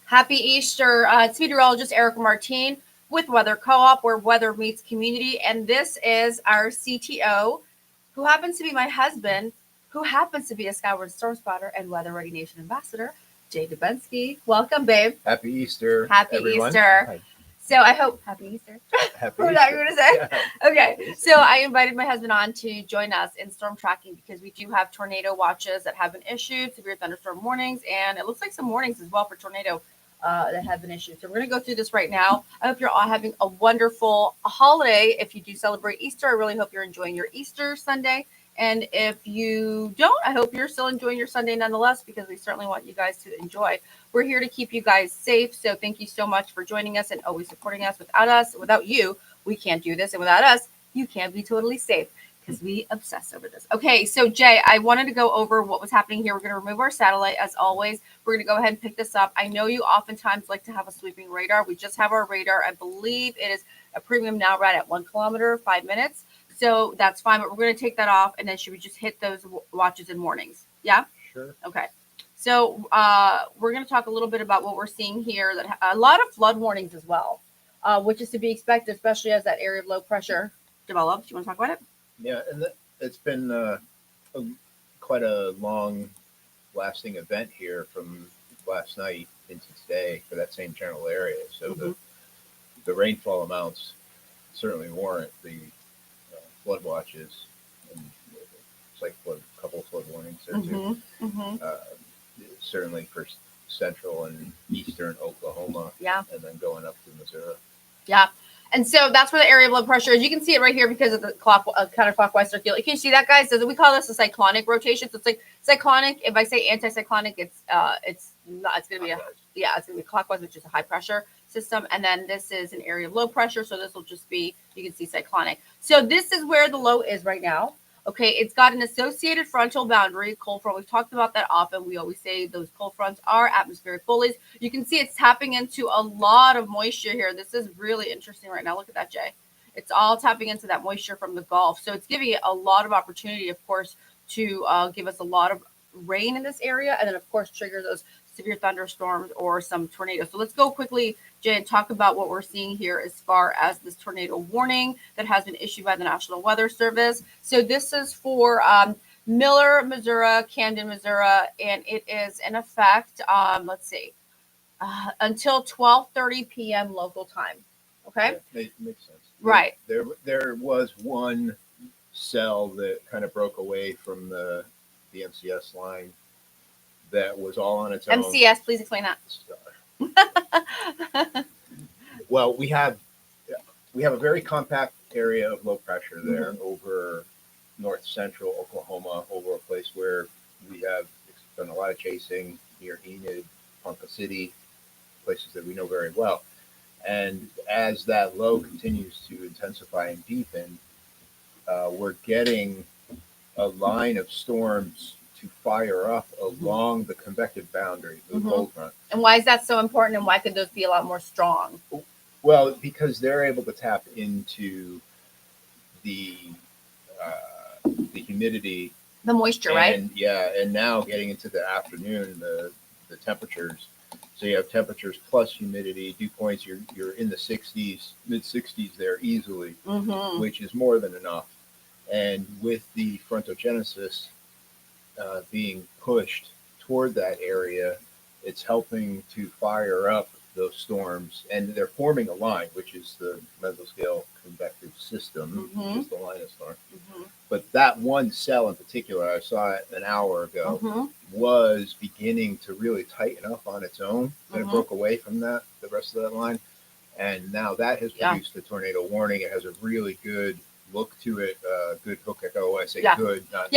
Happy Easter. It's meteorologist Erica Martin with Weather Co-op, where weather meets community. And this is our CTO, who happens to be my husband, who happens to be a Skyward Storm Spotter and Weather Ready Nation ambassador, Jay Dubensky. Welcome, babe. Happy Easter, Happy everyone. Easter. Hi. So I hope Happy Easter. Happy What Easter. are you going to say? Yeah. Okay, so I invited my husband on to join us in storm tracking because we do have tornado watches that have been issued, severe thunderstorm warnings, and it looks like some warnings as well for tornado that have been issued. So we're going to go through this right now. I hope you're all having a wonderful holiday. If you do celebrate Easter, I really hope you're enjoying your Easter Sunday. And if you don't, I hope you're still enjoying your Sunday nonetheless, because we certainly want you guys to enjoy. We're here to keep you guys safe. So thank you so much for joining us and always supporting us. Without you, we can't do this. And without us, you can't be totally safe because we obsess over this. Okay, so Jay, I wanted to go over what was happening here. We're going to remove our satellite as always. We're going to go ahead and pick this up. I know you oftentimes like to have a sweeping radar. We just have our radar. I believe it is a premium now right at 1 kilometer, 5 minutes. So that's fine, but we're going to take that off, and then should we just hit those watches and warnings? Yeah? Sure. Okay. So we're going to talk a little bit about what we're seeing here. That a lot of flood warnings as well, which is to be expected, especially as that area of low pressure develops. You want to talk about it? Yeah, and it's been quite a long-lasting event here from last night into today for that same general area. So the rainfall amounts certainly warrant the flood watches, and it's like a couple of flood warnings there too. Certainly for central and eastern Oklahoma, Yeah, and then going up to Missouri. Yeah. And so that's where the area of low pressure is. You can see it right here because of the counterclockwise circulation. Can you see that, guys? So we call this a cyclonic rotation. So it's like cyclonic. If I say anticyclonic, it's not. It's going to be it's going to be clockwise, which is a high pressure system. And then this is an area of low pressure. So this will just be, you can see cyclonic. So this is where the low is right now. Okay, it's got an associated frontal boundary, cold front. We've talked about that often. We always say those cold fronts are atmospheric bullies. You can see it's tapping into a lot of moisture here. This is really interesting right now. Look at that, Jay. It's all tapping into that moisture from the Gulf. So it's giving it a lot of opportunity, of course, to give us a lot of rain in this area, and then, of course, trigger those severe thunderstorms or some tornadoes. So let's go quickly, Jay, and talk about what we're seeing here as far as this tornado warning that has been issued by the National Weather Service. So this is for Miller, Missouri, Camden, Missouri, and it is in effect, until 12:30 p.m. local time. Okay? Yeah, makes sense. Right. There was one cell that kind of broke away from the MCS line that was all on its own. MCS, please explain that. Well, we have a very compact area of low pressure there over north central Oklahoma, over a place where we have done a lot of chasing near Enid, Ponca City, places that we know very well. And as that low continues to intensify and deepen, we're getting a line of storms to fire up along the convective boundary, the cold front. And why is that so important, and why could those be a lot more strong? Well, because they're able to tap into the humidity, the moisture, right? Yeah, and now getting into the afternoon, the temperatures. So you have temperatures plus humidity, dew points. You're in the 60s, mid 60s there easily, which is more than enough. And with the frontogenesis being pushed toward that area, it's helping to fire up those storms, and they're forming a line, which is the mesoscale convective system, which is the line of storm. But that one cell in particular, I saw it an hour ago, was beginning to really tighten up on its own, and it broke away from the rest of that line. And now that has produced a tornado warning. It has a really good look to it, good hook echo. I say good, not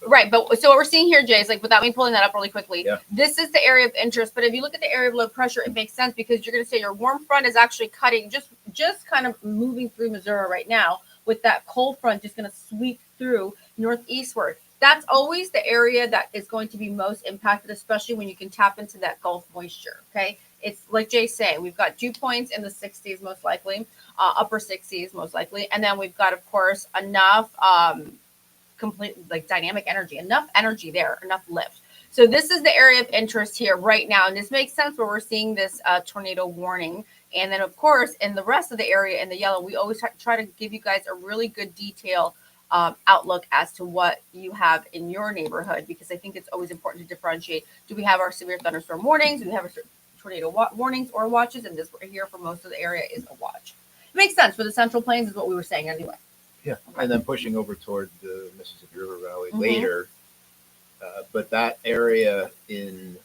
right. But so what we're seeing here, Jay, is like, without me pulling that up really quickly, this is the area of interest. But if you look at the area of low pressure, it makes sense because you're going to say your warm front is actually cutting, just kind of moving through Missouri right now, with that cold front just going to sweep through northeastward. That's always the area that is going to be most impacted, especially when you can tap into that Gulf moisture. Okay. It's like Jay saying, we've got dew points in the 60s, most likely, upper 60s, most likely. And then we've got, of course, enough complete, like, dynamic energy, enough energy there, enough lift. So this is the area of interest here right now, and this makes sense where we're seeing this tornado warning. And then, of course, in the rest of the area in the yellow, we always try to give you guys a really good detail outlook as to what you have in your neighborhood, because I think it's always important to differentiate. Do we have our severe thunderstorm warnings? Do we have our tornado warnings or watches? And this right here for most of the area is a watch. It makes sense for the Central Plains, is what we were saying anyway. Yeah, Okay. and then pushing over toward the Mississippi River Valley Mhm. later. But that area in,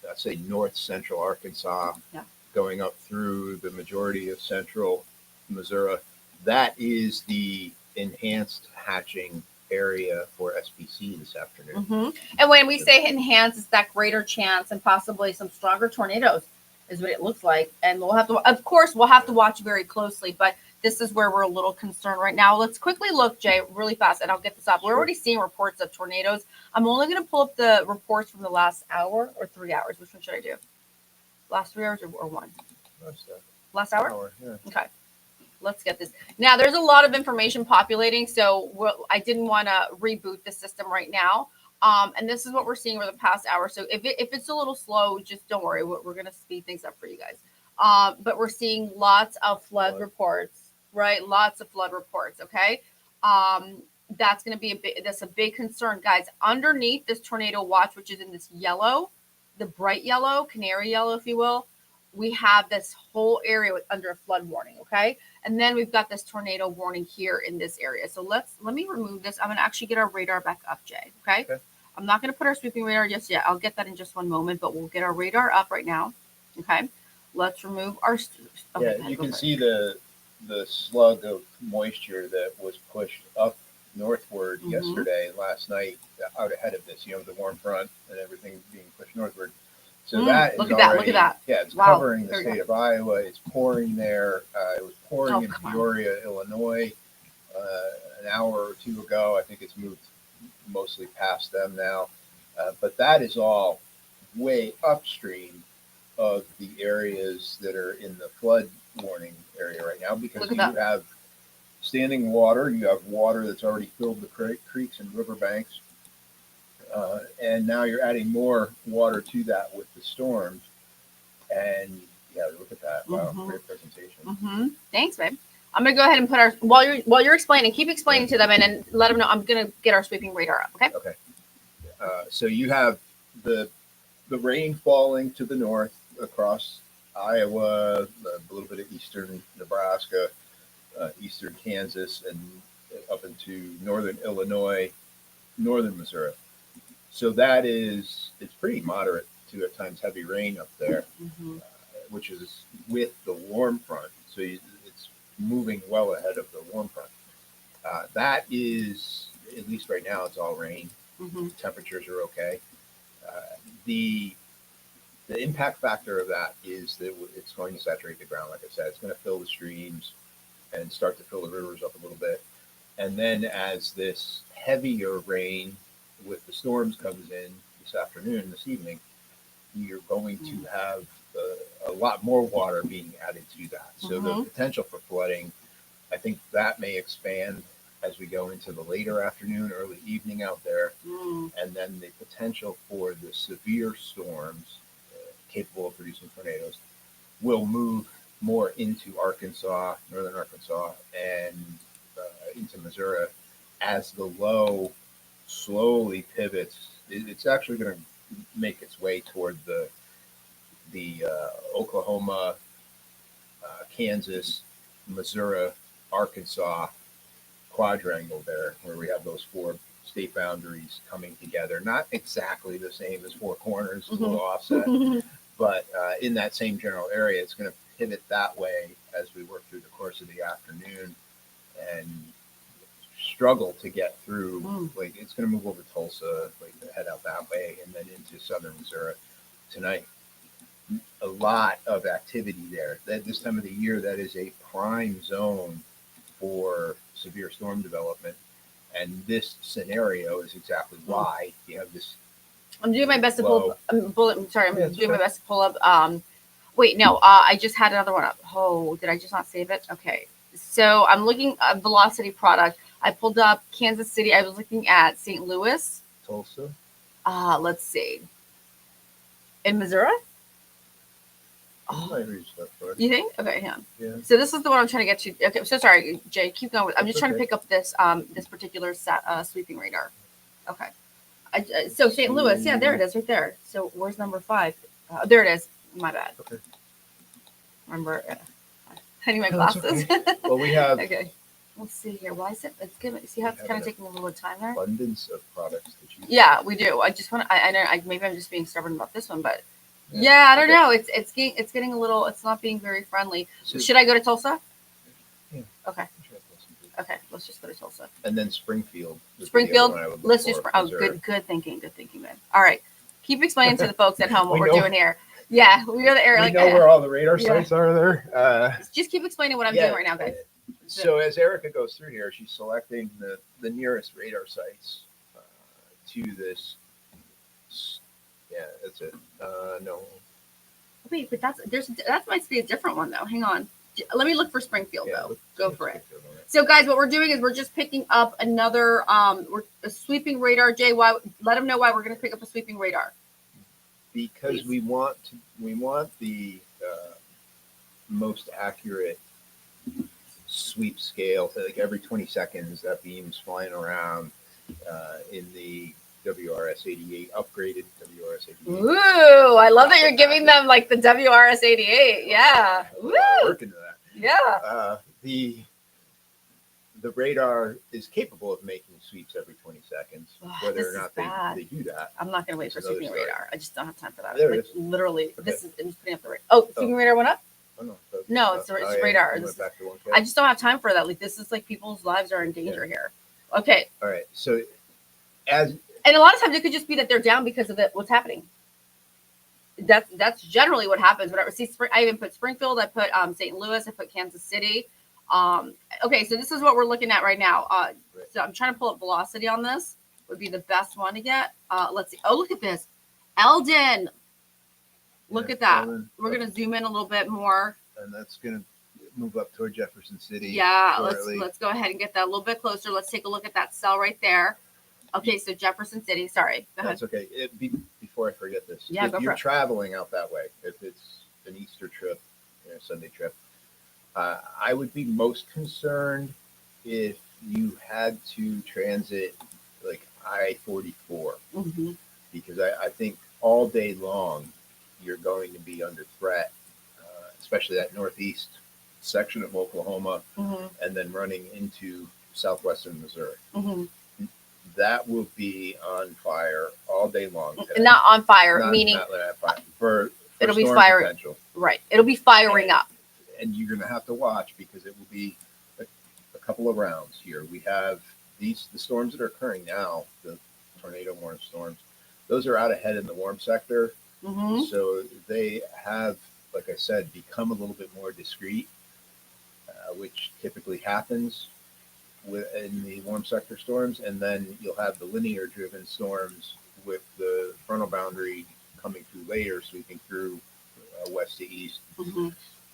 let's say, north central Arkansas, Yeah. going up through the majority of central Missouri, that is the enhanced hatching area for SPC this afternoon. Mhm. And when we say enhance, it's that greater chance and possibly some stronger tornadoes, is what it looks like. And we'll have to, of course, we'll have to watch very closely. But this is where we're a little concerned right now. Let's quickly look, Jay, really fast, and I'll get this up. We're Sure. already seeing reports of tornadoes. I'm only going to pull up the reports from the last hour or 3 hours. Which one should I do? Last 3 hours or one? That's the Last hour? hour, yeah. Okay. Let's get this. Now, there's a lot of information populating, so I didn't want to reboot the system right now. And this is what we're seeing over the past hour. So if it's a little slow, just don't worry. We're going to speed things up for you guys. But we're seeing lots of flood reports, right? Lots of flood reports. Okay. That's going to be that's a big concern, guys. Underneath this tornado watch, which is in this yellow, the bright yellow, canary yellow, if you will, we have this whole area under a flood warning. Okay. And then we've got this tornado warning here in this area. So let me remove this. I'm going to actually get our radar back up, Jay. Okay. I'm not going to put our sweeping radar just yet. I'll get that in just one moment, but we'll get our radar up right now. Okay. Let's remove our. Okay, Yeah, you can see the slug of moisture that was pushed up northward Mhm. yesterday and last night out ahead of this, the warm front and everything being pushed northward. So Mm, that is look at that, look already, at that. yeah, it's Wow. covering the Here we state of Iowa. It's pouring there. It was pouring Oh, in come on. Peoria, Illinois, an hour or two ago. I think it's moved mostly past them now. But that is all way upstream of the areas that are in the flood warning area right now, because Look you at have standing water, you have water that's already filled the creeks and riverbanks, and now you're adding more water to that with the storms. And yeah, look at that! Wow, Mhm. great presentation. Mm-hmm. Thanks, babe. I'm gonna go ahead and put our while you're explaining, keep explaining to them, and then let them know. I'm gonna get our sweeping radar up. Okay. Okay, so you have the rain falling to the north across Iowa, a little bit of eastern Nebraska, eastern Kansas, and up into northern Illinois, northern Missouri. So it's pretty moderate to at times heavy rain up there, Mm-hmm. which is with the warm front. So it's moving well ahead of the warm front. That is, at least right now, it's all rain. Mm-hmm. Temperatures are okay. The impact factor of that is that it's going to saturate the ground. Like I said, it's going to fill the streams and start to fill the rivers up a little bit. And then as this heavier rain with the storms comes in this evening, you're going to have a lot more water being added to that. So the potential for flooding, I think that may expand as we go into the later afternoon, early evening out there. Mm. And then the potential for the severe storms capable of producing tornadoes will move more into Arkansas, northern Arkansas, and into Missouri as the low slowly pivots. It's actually going to make its way toward the Oklahoma, Kansas, Missouri, Arkansas quadrangle there, where we have those four state boundaries coming together. Not exactly the same as Four Corners, a little offset, but in that same general area. It's going to pivot that way as we work through the course of the afternoon and struggle to get through. Like, it's going to move over Tulsa, like head out that way, and then into southern Missouri tonight. A lot of activity there. That this time of the year, that is a prime zone for severe storm development. And this scenario is exactly why you have this. I'm doing my best to pull up. I'm Yeah, doing my best to pull up. Wait, no, I just had another one up. Oh, did I just not save it? Okay. So I'm looking at velocity product. I pulled up Kansas City. I was looking at St. Louis. Tulsa. Let's see. In Missouri? I might read stuff for it. You think? Okay, hang on. Yeah. So this is the one I'm trying to get to. Okay, so sorry, Jay. Keep going. I'm That's just trying to okay. pick up this this particular sweeping radar. Okay. So St. Louis, yeah, there it is, right there. So where's number 5? There it is. My bad. Okay. Remember, I need my No, that's glasses. Well, we have Okay. Let's see here. Why is it? It's giving. See how it's We have kind of an taking a little bit of time there. abundance of products to choose. Yeah, we do. I just want to. I know. Maybe I'm just being stubborn about this one, but yeah, I don't Okay. know. It's getting a little. It's not being very friendly. So- Should I go to Tulsa? Yeah. Okay. Sure, that's good. Okay. Let's just go to Tulsa. And then Springfield. would be the Springfield. other one I would look Let's do. for, Oh, Missouri. good thinking. Good thinking, man. All right. Keep explaining to the folks at home what We we're know- doing here. Yeah, we know the area. We Like, know where all the radar Yeah. sites are there. just keep explaining what I'm Yeah. doing right now, guys. So as Erica goes through here, she's selecting the nearest radar sites to this. Yeah, that's it. No. Wait, but that might be a different one though. Hang on. Let me look for Springfield Yeah, though. Go for it. Springfield on it. So guys, what we're doing is we're just picking up another we're a sweeping radar. Jay, why? Let them know why we're going to pick up a sweeping radar. Because Please. we want the most accurate sweep scale. So like every 20 seconds, that beam's flying around in the WRS-88 upgraded WRS-88. Ooh, I love that you're giving them like the WRS-88. Yeah. Woo. Working to that. Yeah. The radar is capable of making sweeps every 20 seconds. Ugh, Whether this or is not bad. they do that. I'm not going to wait This for is another sweeping story. radar. I just don't have time for that. There it Like, is. literally, Okay. I'm just putting up the radar. Oh, sweeping radar went up? Oh, no, No, it's yeah, radar. we This went back to 1K. I just don't have time for that. Like, this is like people's lives are in danger here. Okay. All right. So as And a lot of times it could just be that they're down because of what's happening. That's generally what happens. Whatever. See, I even put Springfield. I put St. Louis. I put Kansas City. Okay, so this is what we're looking at right now. So I'm trying to pull up velocity on this. Would be the best one to get. Let's see. Oh, look at this, Eldon. Look yeah, at that. Eldon, We're gonna zoom in a little bit more. and that's gonna move up toward Jefferson City. Yeah, shortly. let's go ahead and get that a little bit closer. Let's take a look at that cell right there. Okay, so Jefferson City. Sorry. Go ahead. That's okay. Before I forget this, Yeah, if go for you're it. traveling out that way, if it's an Easter trip, Sunday trip, I would be most concerned if you had to transit like I-44, Mm-hmm. because I think all day long you're going to be under threat, especially that northeast section of Oklahoma, Mm-hmm. and then running into southwestern Missouri. Mm-hmm. That will be on fire all day long. Not on fire, Not- meaning not that fire. For It'll be storm fire- potential. right. It'll be firing up. And you're going to have to watch because it will be a couple of rounds here. We have the storms that are occurring now, the tornado warning storms. Those are out ahead in the warm sector, Mm-hmm. so they have, like I said, become a little bit more discreet, which typically happens in the warm sector storms. And then you'll have the linear driven storms with the frontal boundary coming through later, sweeping through west to east. Mm-hmm.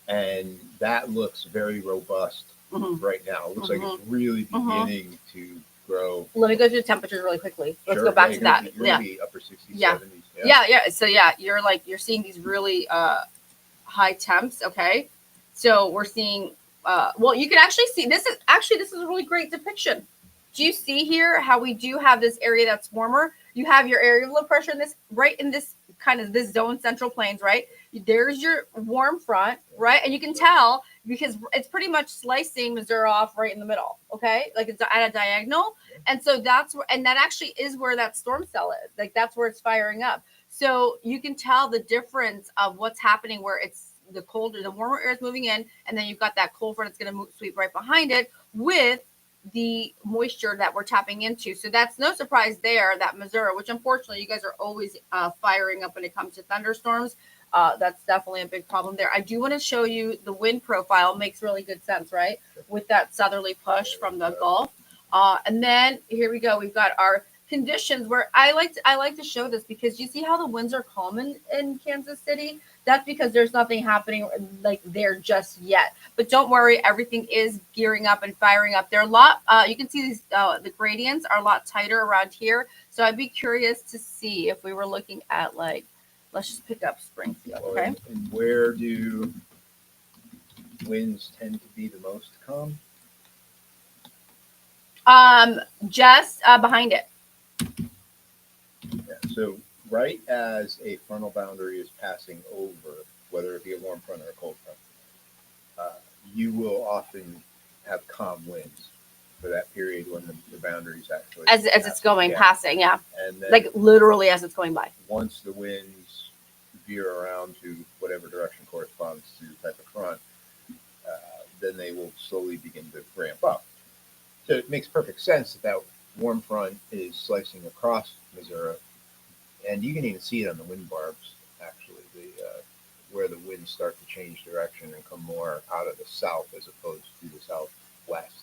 And that looks very robust Mm-hmm. right now. It looks like it's really beginning to grow. Let me go through the temperatures really quickly. Let's Sure, go back yeah, to you're that. gonna be- you're Yeah. gonna be upper 60s, Yeah. 70s. Yeah. So yeah, you're seeing these really high temps. Okay. So we're seeing well, you can actually see this is a really great depiction. Do you see here how we do have this area that's warmer? You have your area of low pressure in this right in this kind of this zone, central plains, right? There's your warm front, right? And you can tell because it's pretty much slicing Missouri off right in the middle. Okay, like it's at a diagonal, and so that's where, and that actually is where that storm cell is. Like that's where it's firing up. So you can tell the difference of what's happening where it's the colder, the warmer air is moving in, and then you've got that cold front that's going to sweep right behind it with the moisture that we're tapping into. So that's no surprise there that Missouri, which unfortunately you guys are always firing up when it comes to thunderstorms. That's definitely a big problem there. I do want to show you the wind profile. Makes really good sense, right? With that southerly push from the Gulf. And then here we go. We've got our conditions where I like to show this because you see how the winds are calm in Kansas City. that's because there's nothing happening like there just yet. But don't worry, everything is gearing up and firing up. There are a lot. You can see these the gradients are a lot tighter around here. So I'd be curious to see if we were looking at like, let's just pick up Springfield, Well, okay? and where do winds tend to be the most calm? Just behind it. Yeah, so right as a frontal boundary is passing over, whether it be a warm front or a cold front, you will often have calm winds for that period when the boundaries actually As it's going passing, yeah. And then Like literally as it's going by. once the winds veer around to whatever direction corresponds to the type of front, then they will slowly begin to ramp up. So it makes perfect sense that that warm front is slicing across Missouri, and you can even see it on the wind barbs, actually, where the winds start to change direction and come more out of the south as opposed to the southwest,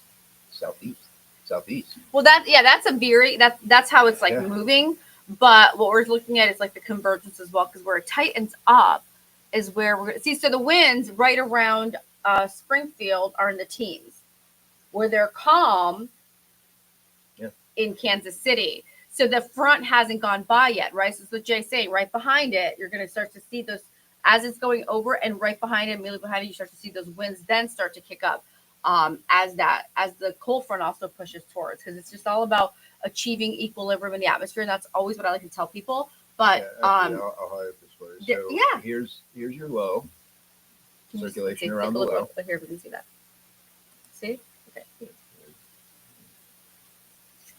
southeast. Well, that's a very that's how it's like Yeah. moving. But what we're looking at is like the convergence as well, because where it tightens up is where we're going to see. So the winds right around Springfield are in the teens, where they're calm in Kansas City. So the front hasn't gone by yet, right? So that's what Jay's saying. Right behind it, you're going to start to see those as it's going over, and right behind it, immediately behind it, you start to see those winds then start to kick up as the cold front also pushes towards, because it's just all about achieving equilibrium in the atmosphere. And that's always what I like to tell people. But Actually, I'll highlight this for you. So yeah. here's your low. Can you Circulation take around a the look low. over here, we can see that. See? Okay.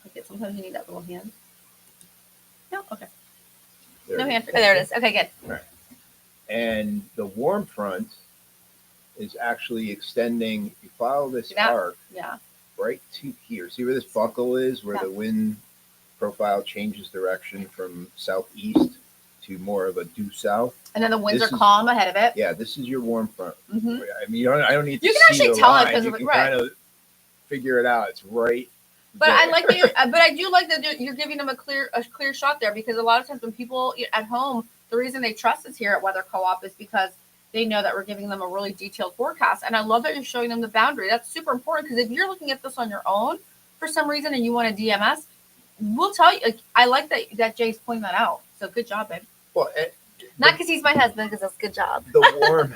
Okay, sometimes you need that little hand. No? Okay. There No it hand. is. Oh, there it is. Okay, good. And the warm front is actually extending. If you follow this See that? arc Yeah. right to here, see where this buckle is, where Yeah. the wind profile changes direction from southeast to more of a due south. And then the winds This are is- calm ahead of it. Yeah, this is your warm front. Mm-hmm. I mean, I don't need to You can see actually the tell it line. because You of it, can right. kind of figure it out. It's right. But I there. like that. But I do like that you're giving them a clear shot there, because a lot of times when people at home, the reason they trust us here at Weather Co-op is because they know that we're giving them a really detailed forecast. And I love that you're showing them the boundary. That's super important, because if you're looking at this on your own for some reason and you want a DMS, we'll tell you. Like, I like that Jay's pointing that out. So good job, babe. Well, Not because he's my husband, because that's good job. the warm,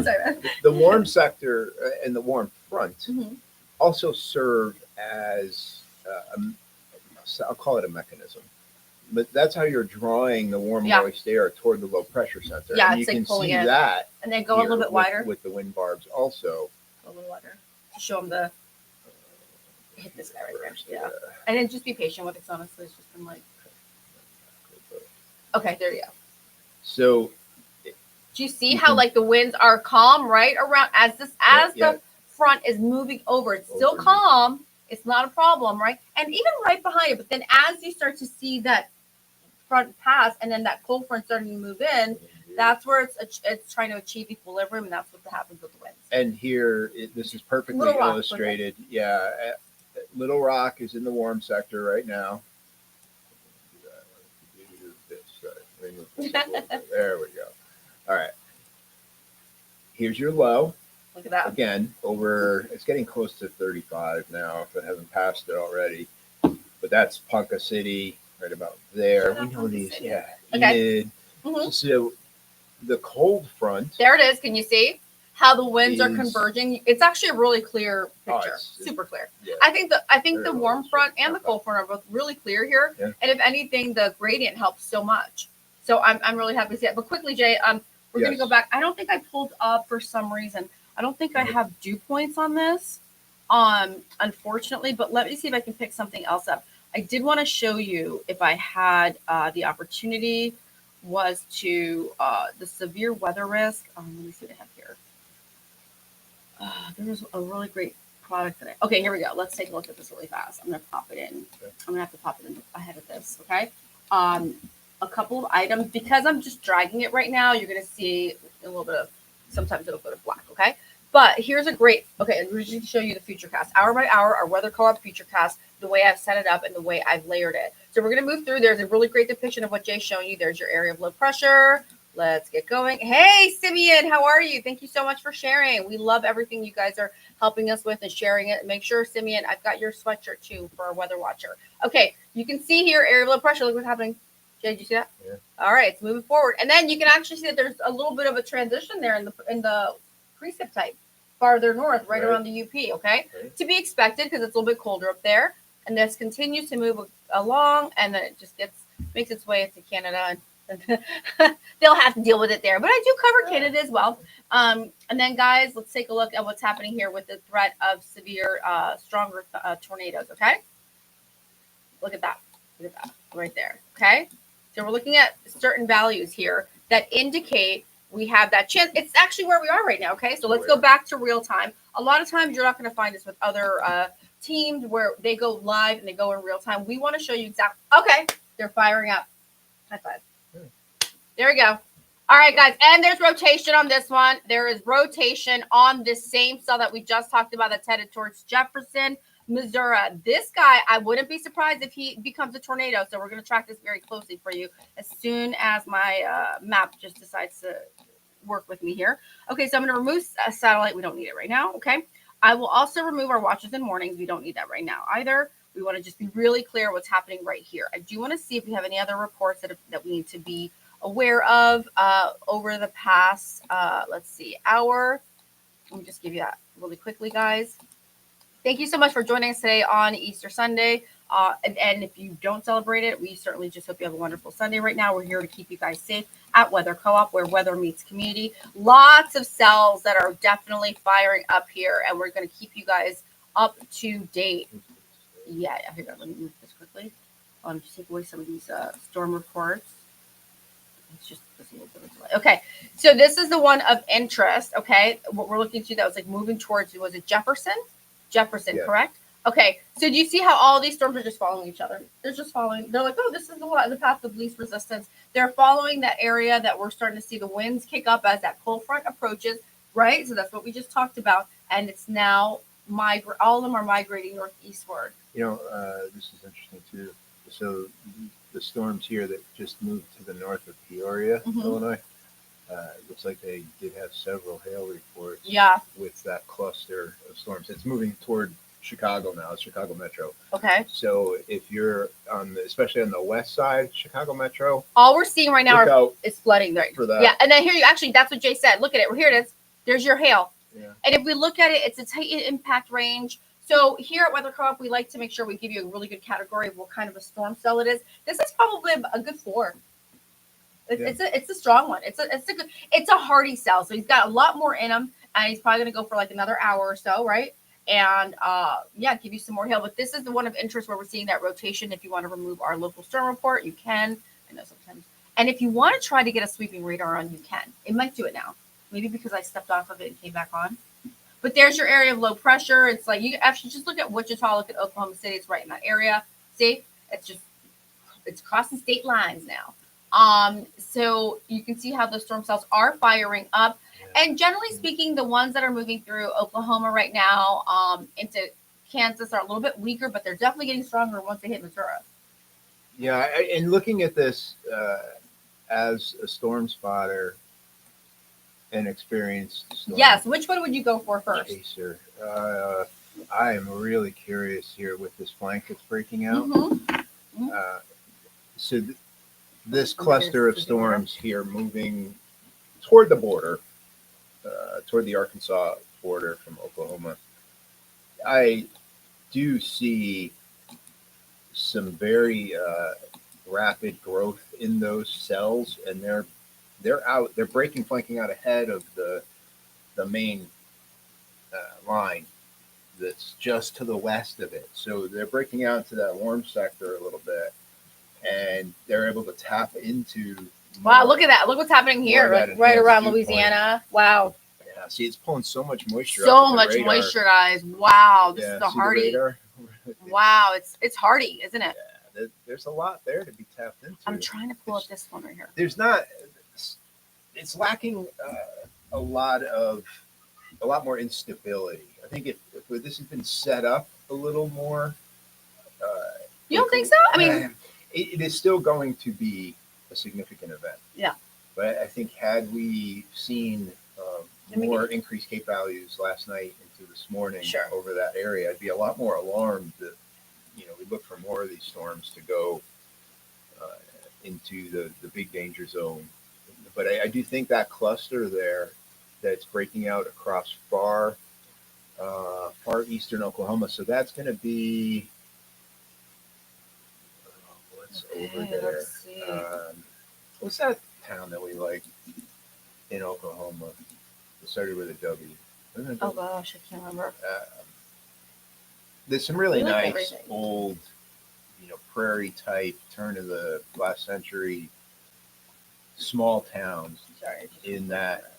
Sorry. the warm sector and the warm front Mm-hmm. also serve as I'll call it a mechanism, but that's how you're drawing the warm Yeah. moist air toward the low pressure center. Yeah, and you it's like can pulling see it. that And then go a little here bit wider. with the wind barbs also. A little wider to show them the. Hit this guy right there. Where's Yeah. the- And then just be patient with it. 'Cause honestly, it's just been like. Okay, there you go. So Do you see You how can- like the winds are calm right around as Yeah. the front is moving over? It's still Over. calm. It's not a problem, right? And even right behind it. But then as you start to see that front pass and then that cold front starting to move in, that's where it's trying to achieve equilibrium, and that's what happens with the winds. and here this is perfectly Little Rock, illustrated. Yeah, Little Rock is in the warm sector right now. There we go. All right. Here's your low. Look at that. Again, over, it's getting close to 35 now, if it hasn't passed it already. But that's Ponca City, right about there. Oh, We know Ponca these, City. yeah. Okay. Enid. Mhm. So the cold front, There it is. Can you see how the winds are Is- converging? It's actually a really clear Oh, picture. it's- Super clear. yeah, I think the Very warm well front and the illustrated. cold front are both really clear here. Yeah. And if anything, the gradient helps so much. So I'm really happy to see it. But quickly, Jay, we're gonna Yes. go back. I don't think I pulled up for some reason. I don't think I Mhm. have dew points on this. Unfortunately, but let me see if I can pick something else up. I did want to show you, if I had the opportunity, was to the severe weather risk. Let me see what I have here. There was a really great product that okay, here we go. Let's take a look at this really fast. I'm gonna pop it in. Okay. I'm gonna have to pop it in ahead of this, okay? A couple of items, because I'm just dragging it right now, you're gonna see a little bit of, sometimes it'll go to black, okay? But here's a great, okay, we're just gonna show you the future cast. Hour by hour, our Weather Co-op future cast, the way I've set it up and the way I've layered it. So we're gonna move through. There's a really great depiction of what Jay's showing you. There's your area of low pressure, Let's get going. Hey, Simeon, how are you? Thank you so much for sharing. We love everything you guys are helping us with and sharing it. Make sure, Simeon, I've got your sweatshirt too for our weather watcher. Okay, you can see here area of low pressure. Look what's happening. Jay, did you see that? Yeah. All right, it's moving forward. And then you can actually see that there's a little bit of a transition there in the precip type farther north, right around the UP, okay? Right. To be expected because it's a little bit colder up there. And this continues to move along, and then it just makes its way into Canada, and they'll have to deal with it there. But I do cover Canada as well. And then, guys, let's take a look at what's happening here with the threat of severe, stronger tornadoes. Okay, look at that. Look at that right there. Okay, so we're looking at certain values here that indicate we have that chance. It's actually where we are right now. Okay, so let's go back to real time. A lot of times you're not going to find this with other teams where they go live and they go in real time. We want to show you exactly. Okay, they're firing up. High five. There we go. All right, guys, and there's rotation on this one. There is rotation on this same cell that we just talked about that's headed towards Jefferson, Missouri. This guy, I wouldn't be surprised if he becomes a tornado. So we're going to track this very closely for you as soon as my map just decides to work with me here. Okay, so I'm going to remove a satellite. We don't need it right now. Okay. I will also remove our watches and warnings. We don't need that right now either. We want to just be really clear what's happening right here. I do want to see if we have any other reports that we need to be aware of over the past, let's see, hour. Let me just give you that really quickly, guys. Thank you so much for joining us today on Easter Sunday. And if you don't celebrate it, we certainly just hope you have a wonderful Sunday right now. We're here to keep you guys safe at Weather Co-op, where weather meets community. Lots of cells that are definitely firing up here, and we're going to keep you guys up to date. Yeah, here, let me move this quickly. Just take away some of these storm reports. It's just a little bit of delay. Okay, so this is the one of interest. Okay, what we're looking to that was like moving towards, was it Jefferson? Jefferson, yeah. Correct? Okay, so do you see how all these storms are just following each other? They're just following. They're like, oh, this is the path of least resistance. They're following that area that we're starting to see the winds kick up as that cold front approaches, right? So that's what we just talked about, and it's now all of them are migrating northeastward. You know, this is interesting too. So the storms here that just moved to the north of Peoria, Illinois, looks like they did have several hail reports. Yeah. With that cluster of storms, it's moving toward Chicago now, Chicago Metro. Okay. So if you're especially on the west side, Chicago Metro, all we're seeing right now is flooding right for that. Yeah, and then here that's what Jay said. Look at it. Here it is. There's your hail. Yeah. And if we look at it, it's a tight impact range. So here at Weather Co-op, we like to make sure we give you a really good category of what kind of a storm cell it is. This is probably a good 4. It's a strong one. It's a hardy cell. So he's got a lot more in him, and he's probably going to go for like another hour or so, right? And give you some more hail. But this is the one of interest where we're seeing that rotation. If you want to remove our local storm report, you can. I know sometimes. And if you want to try to get a sweeping radar on, you can. It might do it now. Maybe because I stepped off of it and came back on. But there's your area of low pressure. It's like you actually just look at Wichita, look at Oklahoma City. It's right in that area. See, it's crossing state lines now. So you can see how the storm cells are firing up. And generally speaking, the ones that are moving through Oklahoma right now into Kansas are a little bit weaker, but they're definitely getting stronger once they hit Missouri. Yeah, and looking at this as a storm spotter and experienced storm. Yes, which one would you go for first? Chaser. I am really curious here with this flank that's breaking out. So this cluster of storms here moving toward the border, toward the Arkansas border from Oklahoma, I do see some very rapid growth in those cells, and they're flanking out ahead of the main line that's just to the west of it. So they're breaking out into that warm sector a little bit, and they're able to tap into. Wow, look at that. Look what's happening here, right around Louisiana. Wow. Yeah, see, it's pulling so much moisture. So much moisture, guys. Wow, this is the hardy. Wow, it's hardy, isn't it? Yeah, there's a lot there to be tapped into. I'm trying to pull up this one right here. It's lacking a lot more instability. I think if this had been set up a little more. You don't think so? I mean, it is still going to be a significant event. Yeah. But I think had we seen Let me more increased Cape values last night into this morning Sure. over that area, I'd be a lot more alarmed that, we look for more of these storms to go uh, into the big danger zone. But I do think that cluster there that's breaking out across far eastern Oklahoma. So that's going to be what's over Okay, there. let's see. What's that town that we like in Oklahoma? It started with a W. Wasn't it Oh W? gosh, I can't remember. There's some really We like nice everything. old, prairie type turn of the last century small towns Sorry. in that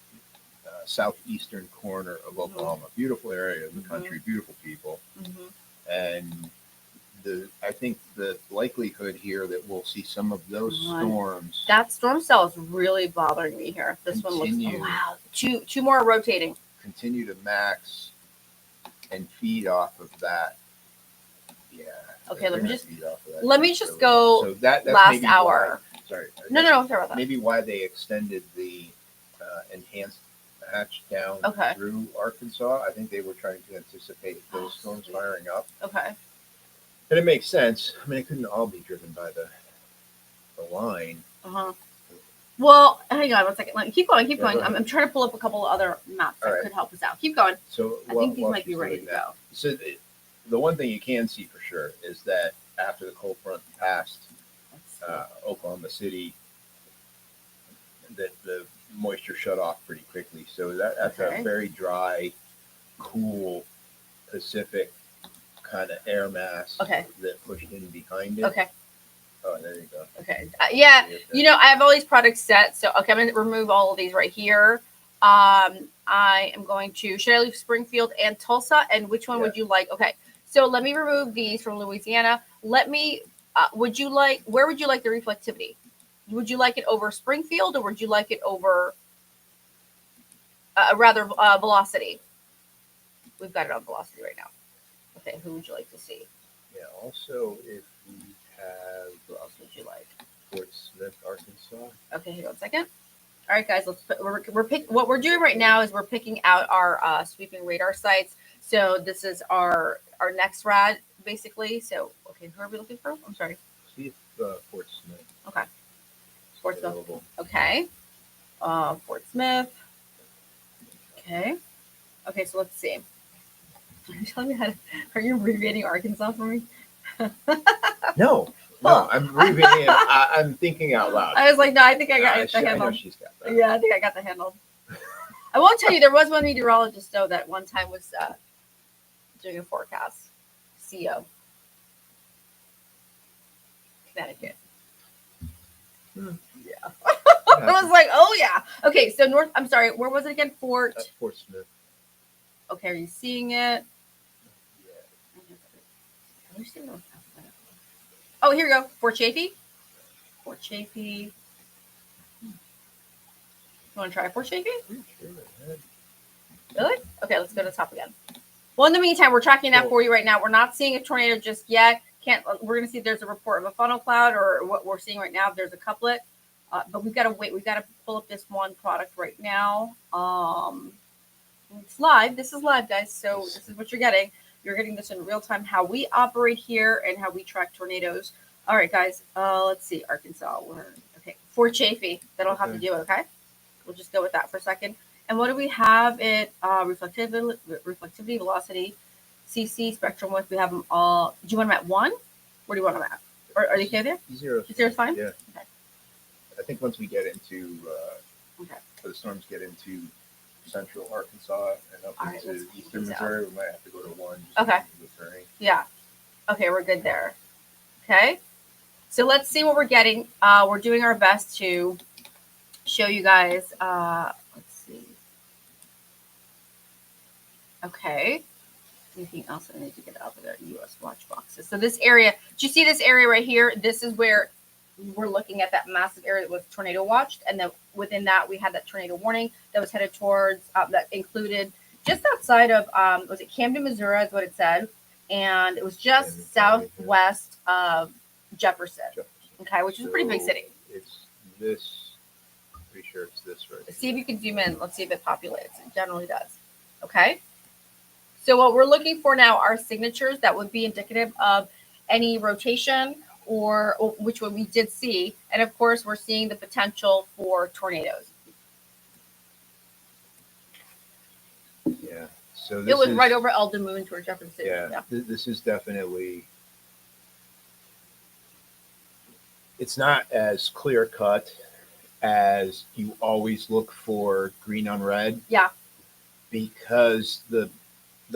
southeastern corner of Mhm. Oklahoma. Beautiful area of the Mhm. country, beautiful people, Mm-hmm. and I think the likelihood here that we'll see some of those Come on. storms That storm cell is really bothering me here. This one looks. Continue. Oh, wow. Two more rotating. continue to max and feed off of that. Yeah. Okay, they're let me gonna just- feed off of that let me pretty just early. go So that's last maybe hour. Why, sorry. No, that's sorry about that. Maybe why they extended the enhanced hatch down Okay. through Arkansas. I think they were trying to anticipate those Oh, storms sweet. firing up. Okay. And it makes sense. I mean, it couldn't all be driven by the line. Uh-huh. Well, hang on one second. Let me keep going. Keep Yeah, going. go ahead. I'm trying to pull up a couple of other maps that All right. could help us out. Keep going. So I think these while might be she's ready doing to that, go. So the one thing you can see for sure is that after the cold front passed Let's see. Oklahoma City, that the moisture shut off pretty quickly. So that's Okay. a very dry, cool Pacific kind of air mass Okay. that pushed in behind it. Okay. Oh, there you go. Okay. Yeah. You I have all these products set. So, okay, I'm going to remove all of these right here. I am going to, should I leave Springfield and Tulsa? And which one would you like? Okay. So let me remove these from Louisiana. Where would you like the reflectivity? Would you like it over Springfield or would you like it over, velocity? We've got it on velocity right now. Okay. Who would you like to see? Yeah. Also, if we have Who else would you like? Fort Smith, Arkansas. Okay, hang on a second. All right, guys, what we're doing right now is we're picking out our sweeping radar sites. So this is our next rad, basically. So, okay, who are we looking for? I'm sorry. See if Fort Smith. Okay. is Fort Smith. available. Okay. Fort Smith. Okay. Okay, so let's see. Are you telling me are you abbreviating Arkansas for me? No, Huh. I'm reading it. I'm thinking out loud. I was like, no, I think I got I the handle. know she's got that. Yeah, I think I got the handle. I won't tell you, there was one meteorologist though that one time was doing a forecast. CO. Connecticut. Yeah. I was like, oh yeah. Okay, so I'm sorry, where was it again? Fort. Fort Smith. Okay, are you seeing it? Yeah. Are you seeing it? Oh, here we go. Fort Chaffee. Fort Chaffee. You want to try Fort Chaffee? Pretty sure I had- Really? Okay, let's go to the top again. Well, in the meantime, we're tracking that for you right now. We're not seeing a tornado just yet. We're going to see if there's a report of a funnel cloud or what we're seeing right now. If there's a couplet, but we've got to wait. We've got to pull up this one product right now. It's live. This is live, guys. So this is what you're getting. You're getting this in real time. How we operate here and how we track tornadoes. All right, guys. Let's see. Arkansas. Okay. Fort Chaffee. That'll have to do it. Okay. We'll just go with that for a second. And what do we have? Reflectivity, velocity, CC, spectrum width. We have them all. Do you want them at 1? Where do you want them at? Or are they okay there? Zero's fine? Yeah. Okay. I think once we get into Okay. the storms get into central Arkansas and up All right, into let's keep eastern these out. Missouri, we might have to go to 1. Okay. With terrain. Yeah. Okay, we're good there. Okay. So let's see what we're getting. We're doing our best to show you guys. Let's see. Okay. Anything else I need to get out of the U.S. watch boxes? So this area, do you see this area right here? This is where we're looking at that massive area that was tornado watched. And then within that, we had that tornado warning that was headed towards, that included just outside of, was it Camden, Missouri is what it said. And it was just Camden, southwest of Jefferson. Okay, which is a pretty big So city. It's this, pretty sure it's this right See if here. you can zoom in. Let's see if it populates. It generally does. Okay. So what we're looking for now are signatures that would be indicative of any rotation or which one we did see. And of course, we're seeing the potential for tornadoes. Yeah. So It this was is right over El Moon toward Jefferson City. yeah. This is definitely. It's not as clear cut as you always look for green on red. Yeah. Because the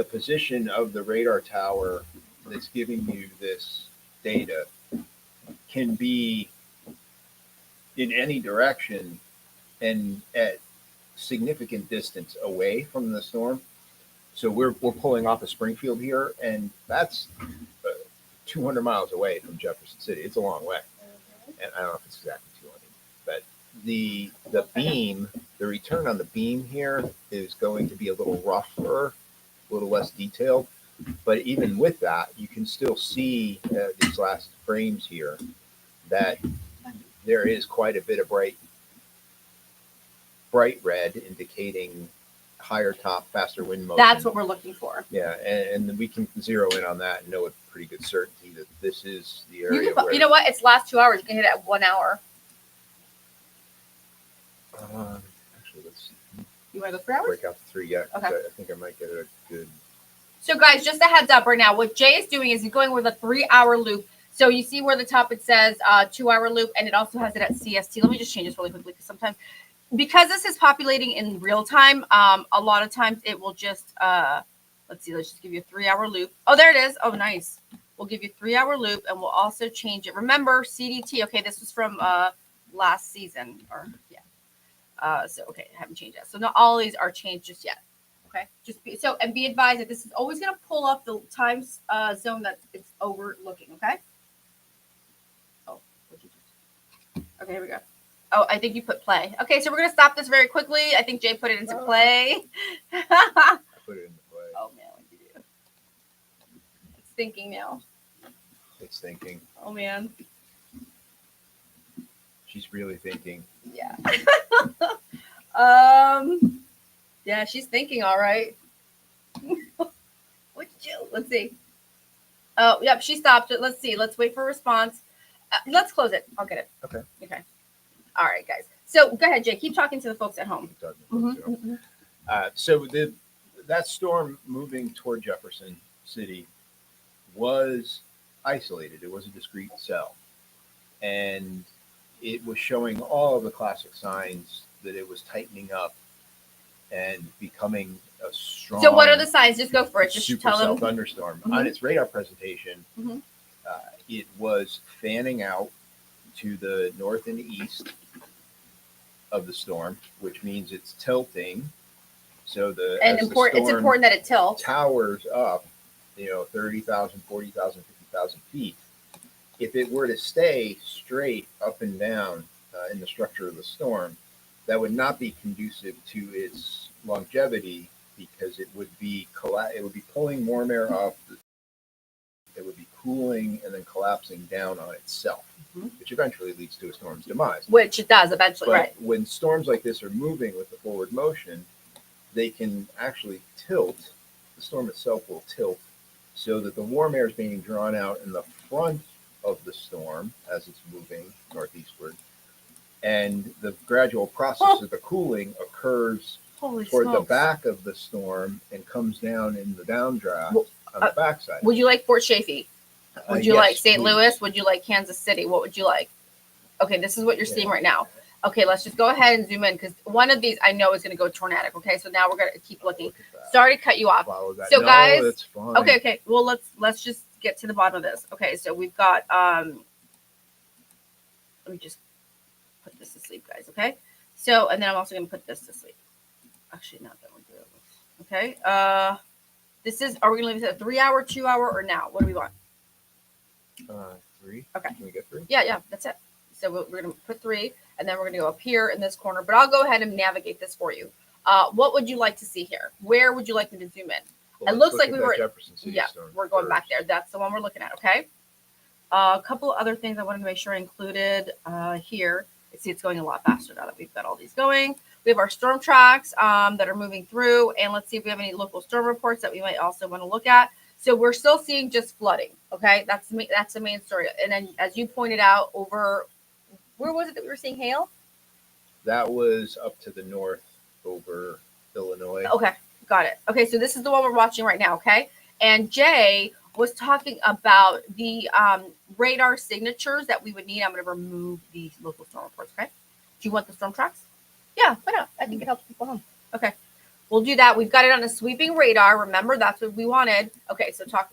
position of the radar tower that's giving you this data can be in any direction and at significant distance away from the storm. So we're pulling off of Springfield here, and that's 200 miles away from Jefferson City. It's a long way, and I don't know if it's exactly 200, but the beam, the return on the beam here is going to be a little rougher, a little less detailed. But even with that, you can still see these last frames here that there is quite a bit of bright red indicating higher top, faster wind motion. That's what we're looking for. Yeah, and we can zero in on that and know with pretty good certainty that this is the area. You know what? It's last 2 hours. You can hit it at 1 hour. Actually, let's You want to go 3 hours? break out the 3. Yeah, 'cause Okay. I think I might get a good. So guys, just a heads up right now, what Jay is doing is he's going with a 3-hour loop. So you see where the top it says 2-hour loop, and it also has it at CST. Let me just change this really quickly because sometimes, because this is populating in real time, a lot of times it will just, let's just give you a 3-hour loop. Oh, there it is. Oh, nice. We'll give you a 3-hour loop, and we'll also change it. Remember, CDT, okay, this was from last season, or yeah. So, okay, I haven't changed that. So not all of these are changed just yet. Okay, and be advised that this is always going to pull up the time zone that it's overlooking. Okay. Oh, okay, here we go. Oh, I think you put play. Okay, so we're going to stop this very quickly. I think Jay put it into play. I put it into play. Oh man, what did you do? It's thinking now. It's thinking. Oh man. She's really thinking. Yeah. Yeah, she's thinking all right. What'd you do? Let's see. Oh, yep, she stopped it. Let's see. Let's wait for a response. Let's close it. I'll get it. Okay. Okay. All right, guys. So go ahead, Jay. Keep talking to the folks at home. So that storm moving toward Jefferson City was isolated. It was a discrete cell, and it was showing all of the classic signs that it was tightening up and becoming a strong. So what are the signs? Just go for it. Just tell supercell them. Thunderstorm. On its radar presentation, Mhm. It was fanning out to the north and east of the storm, which means it's tilting. So And it's important that it tilts. towers up, 30,000, 40,000, 50,000 feet. If it were to stay straight up and down in the structure of the storm, that would not be conducive to its longevity because it would be pulling warm air up. It would be cooling and then collapsing down on itself, which eventually leads to a storm's demise. Which it does eventually, But right? when storms like this are moving with the forward motion, they can actually tilt. The storm itself will tilt so that the warm air is being drawn out in the front of the storm as it's moving northeastward. And the gradual process of the cooling occurs toward the back of the storm and comes down in the downdraft on the backside. Would you like Fort Chaffee? Would you Yes, like St. please. Louis? Would you like Kansas City? What would you like? Okay, this is what you're seeing right now. Okay, let's just go ahead and zoom in because one of these I know is going to go tornadic. Okay, so now we're going to keep looking. Look at that. Sorry to cut you off. Follow that. So, No, guys- that's fine. Okay. Well, let's just get to the bottom of this. Okay, so we've got let me just put this to sleep, guys. Okay, so and then I'm also going to put this to sleep. Actually, not that one. Okay. This is. Are we going to leave it at 3 hour, 2 hour, or now? What do we want? 3. Okay. Can we get 3? Yeah, that's it. So we're going to put 3, and then we're going to go up here in this corner. But I'll go ahead and navigate this for you. What would you like to see here? Where would you like me to zoom in? Well, It let's looks look like at we that were. Jefferson City Yeah, storm we're going first. back there. That's the one we're looking at. Okay. A couple of other things I wanted to make sure I included here See, it's going a lot faster now that we've got all these going. We have our storm tracks that are moving through, and let's see if we have any local storm reports that we might also want to look at. So we're still seeing just flooding. Okay, that's the main story. And then, as you pointed out, over where was it that we were seeing hail? That was up to the north over Illinois. Okay, got it. Okay, so this is the one we're watching right now. Okay, and Jay was talking about the radar signatures that we would need. I'm going to remove these local storm reports. Okay, do you want the storm tracks? Yeah, why not? I think it helps people home. Okay, we'll do that. We've got it on a sweeping radar. Remember, that's what we wanted. Okay, so talk.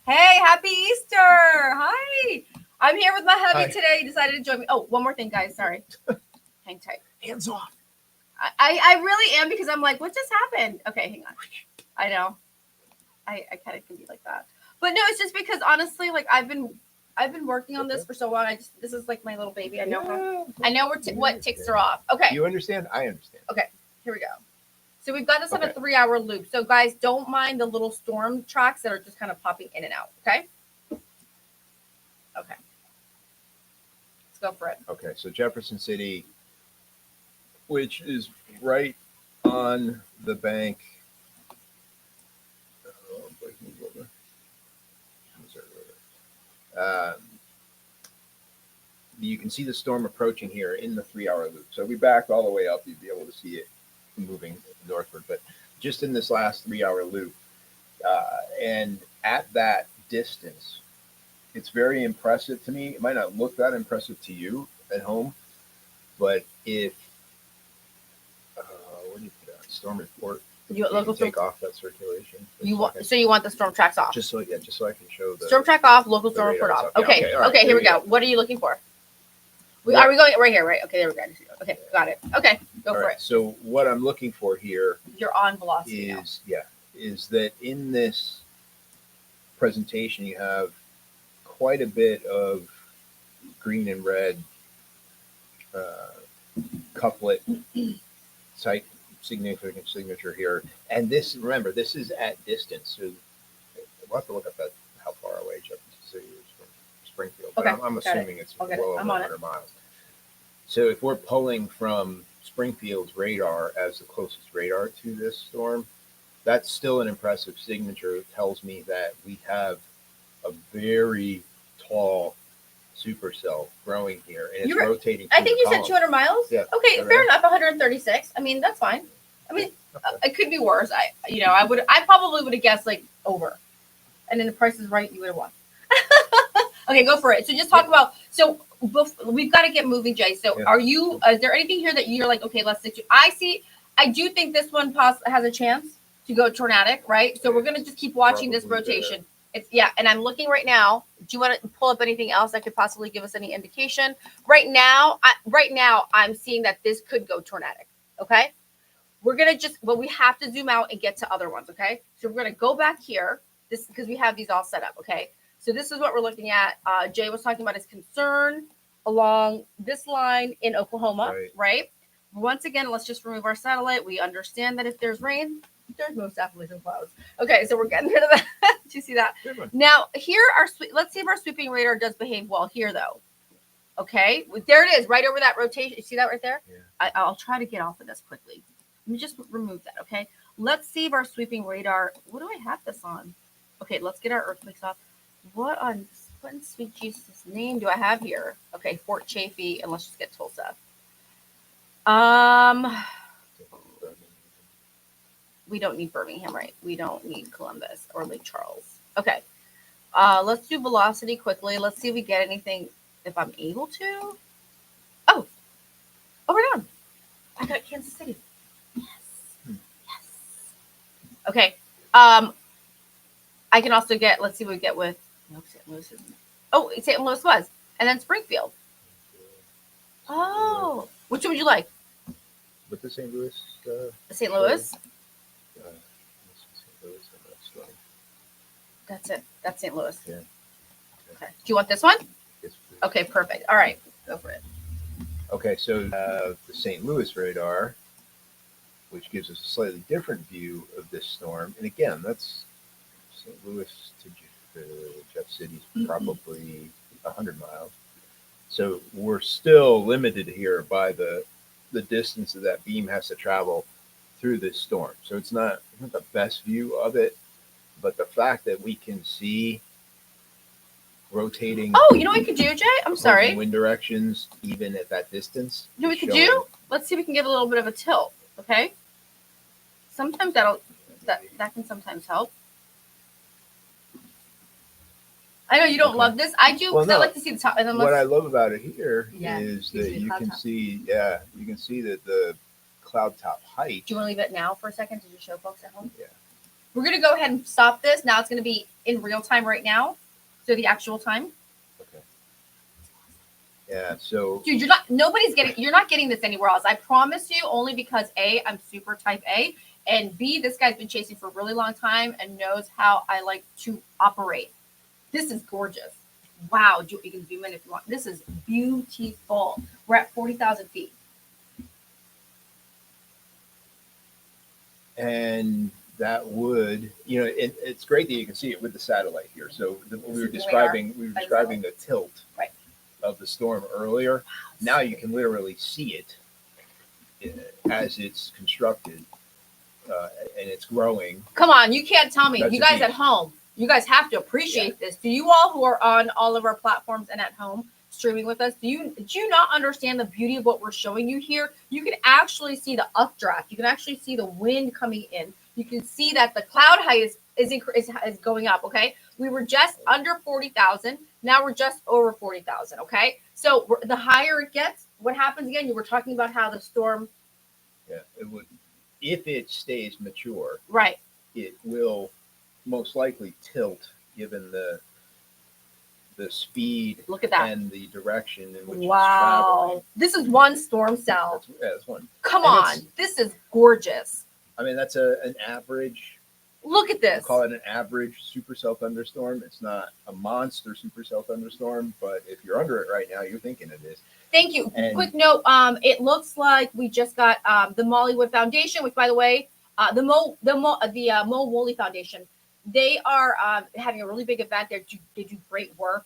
Hey, happy Easter! Hi, I'm here with my hubby today. He decided to join me. Oh, one more thing, guys. Sorry. Hang tight. Hands off. I really am, because I'm like, what just happened? Okay, hang on. I know. I kind of can be like that. But no, it's just because honestly, like I've been working on this for so long. This is like my little baby. I know what ticks her off. Okay. You understand? I understand. Okay, here we go. So we've got this on a 3-hour loop. So guys, don't mind the little storm tracks that are just kind of popping in and out. Okay. Okay. Let's go for it. Okay, so Jefferson City, which is right on the bank. You can see the storm approaching here in the 3-hour loop. So if we back all the way up, you'd be able to see it moving northward. But just in this last 3-hour loop, and at that distance, it's very impressive to me. It might not look that impressive to you at home, but if what do you put out? Storm report. You local take off that circulation. You want the storm tracks off. Just so I can show the storm track off, local storm report off. Yeah, okay, right, here we go. What are you looking for? Are we going right here? Right. Okay, there we go. Okay, got it. Okay, go for it. So what I'm looking for here you're on velocity is that in this presentation you have quite a bit of green and red couplet site significant signature here, and this, remember, this is at distance, so we'll have to look up that how far away Jefferson City is from Springfield, but I'm assuming it's well over 100 miles. So if we're pulling from Springfield's radar as the closest radar to this storm, that's still an impressive signature. It tells me that we have a very tall supercell growing here, and it's rotating. I think you said 200 miles. Yeah. Okay, fair enough. 136. I mean, that's fine. I mean, it could be worse. I probably would have guessed like over, and then the Price is Right, you would have won. Okay, go for it. So just talk about. So we've got to get moving, Jay. So is there anything here that you're like, okay, let's stick to? I do think this one has a chance to go tornadic, right? So we're gonna just keep watching this rotation. And I'm looking right now. Do you want to pull up anything else that could possibly give us any indication? Right now, I'm seeing that this could go tornadic. Okay, we're gonna we have to zoom out and get to other ones. Okay, so we're gonna go back here. This because we have these all set up. Okay, so this is what we're looking at. Jay was talking about his concern along this line in Oklahoma, right? Once again, let's just remove our satellite. We understand that if there's rain, there's most definitely some clouds. Okay, so we're getting rid of that. Do you see that? Now, here let's see if our sweeping radar does behave well here, though. Okay, there it is, right over that rotation. You see that right there? Yeah. I'll try to get off of this quickly. Let me just remove that, okay? Let's see if our sweeping radar, what do I have this on? Okay, let's get our earthquakes off. What in sweet Jesus' name do I have here? Okay, Fort Chaffee, and let's just get Tulsa. We don't need Birmingham, right? We don't need Columbus or Lake Charles. Okay. Let's do velocity quickly. Let's see if we get anything if I'm able to. Oh, we're done. I got Kansas City. Yes. Okay. I can also get, let's see what we get with, no, St. Louis isn't. Oh, St. Louis was. And then Springfield. Oh, which one would you like? With the St. Louis. St. Louis? St. Louis, that's it. That's St. Louis. Yeah. Okay. Do you want this one? Yes, please. Okay, perfect. All right, go for it. Okay, so the St. Louis radar, which gives us a slightly different view of this storm. And again, that's St. Louis to Jeff City, probably 100 miles. So we're still limited here by the distance that that beam has to travel through this storm. So it's not the best view of it, but the fact that we can see rotating Oh, you know what we could do, Jay? I'm opposing sorry. wind directions even at that distance. You know what we is could showing- do? Let's see if we can get a little bit of a tilt. Okay. Sometimes that can sometimes help. I know you don't Okay. love this. I do Well, because I no. like to see the top. And then What I let's. love about it here Yeah, is you that see the you cloud can top. see, you can see that the cloud top height. Do you want to leave it now for a second to just show folks at home? Yeah. We're gonna go ahead and stop this. Now it's gonna be in real time right now. So the actual time. Okay. Yeah. So Dude, you're not getting this anywhere else. I promise you, only because A, I'm super type A, and B, this guy's been chasing for a really long time and knows how I like to operate. This is gorgeous. Wow, you can zoom in if you want. This is beautiful. We're at 40,000 feet. and that would, it's great that you can see it with the satellite here. So we were Radar. describing the tilt Right. of the storm earlier. Now you can literally see it as it's constructed, and it's growing. Come on, you can't tell me. That's You a guys beat. at home, you guys have to appreciate this. Do you all who are on all of our platforms and at home streaming with us, do you not understand the beauty of what we're showing you here? You can actually see the updraft. You can actually see the wind coming in. You can see that the cloud height is going up. Okay, we were just under 40,000. Now we're just over 40,000. Okay, so the higher it gets, what happens again? You were talking about how the storm. Yeah, it would, if it stays mature, Right. it will most likely tilt given the speed Look at that. and the direction in which it's Wow. traveling. This is one storm cell. That's one. Come And on. This is gorgeous. I mean, that's an average. Look at We'll this. call it an average supercell thunderstorm. It's not a monster supercell thunderstorm, but if you're under it right now, you're thinking it is. Thank you. And- Quick note, it looks like we just got the Mollywood Foundation, which by the way, the Mo Woolley Foundation, they are having a really big event. They do great work.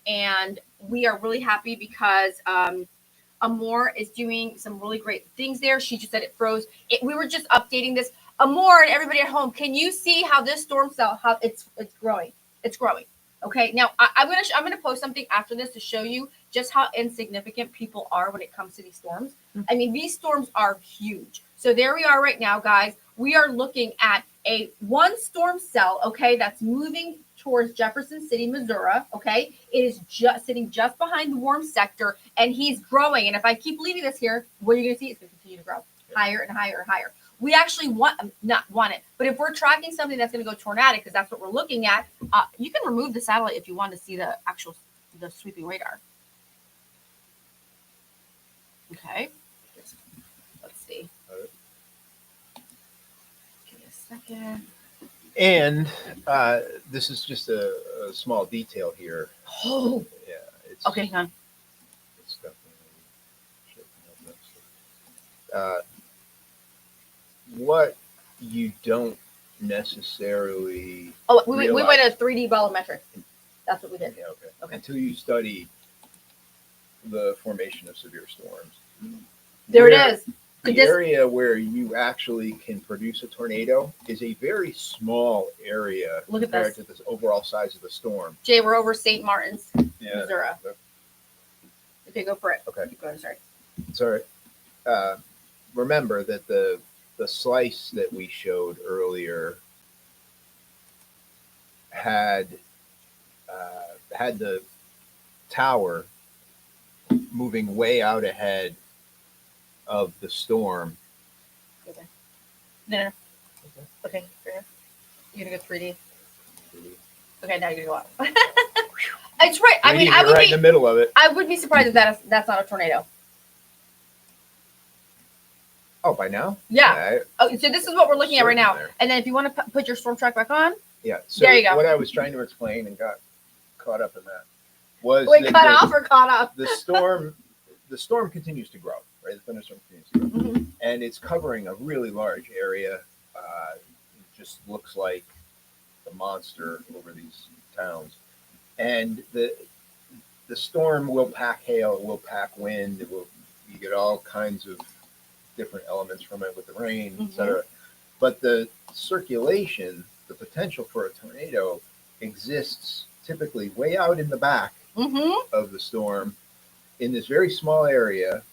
And we are really happy because Amor is doing some really great things there. She just said it froze. We were just updating this. Amor and everybody at home, can you see how this storm cell, how it's growing? It's growing. Okay. Now I'm gonna post something after this to show you just how insignificant people are when it comes to these storms. I mean, these storms are huge. So there we are right now, guys. We are looking at one storm cell, okay, that's moving towards Jefferson City, Missouri, okay? It is just sitting just behind the warm sector, and he's growing. And if I keep leaving this here, what are you going to see? It's going to continue to grow higher and higher and higher. We actually not want it, but if we're tracking something that's going to go tornadic, because that's what we're looking at, you can remove the satellite if you want to see the sweeping radar. Okay, let's see. Give me a second. And this is just a small detail here. Oh, Yeah. It's, okay, hang on. It's definitely shaking up. What you don't necessarily. Oh, we realize- went a 3D bolometric. That's what we did. Yeah, okay. Okay. Until you study the formation of severe storms. There Where- it is. The This- area where you actually can produce a tornado is a very small area Look at compared this. to the overall size of the storm. Jay, we're over St. Martin's, Yeah. Missouri. Okay, go for it. Okay. Keep going, sorry. Sorry. Remember that the slice that we showed earlier had the tower moving way out ahead of the storm. No. Okay, fair enough. You're gonna go 3D. Okay, now you're gonna go up. It's right. I mean, You're right in the middle of it. I would be surprised if that's not a tornado. Oh, by now? Yeah. Oh, so this is what we're looking at right now. Certain there. And then if you want to put your storm track back on, Yeah. So There you go. what I was trying to explain and got caught up in that was wait, that cut off or caught up? the storm continues to grow, right? The thunderstorm continues to grow. Mhm. And it's covering a really large area. It just looks like the monster over these towns. And the the storm will pack hail, it will pack wind, you get all kinds of different elements from it with the rain, etc. But the circulation, the potential for a tornado exists typically way out in the back of the storm in this very small area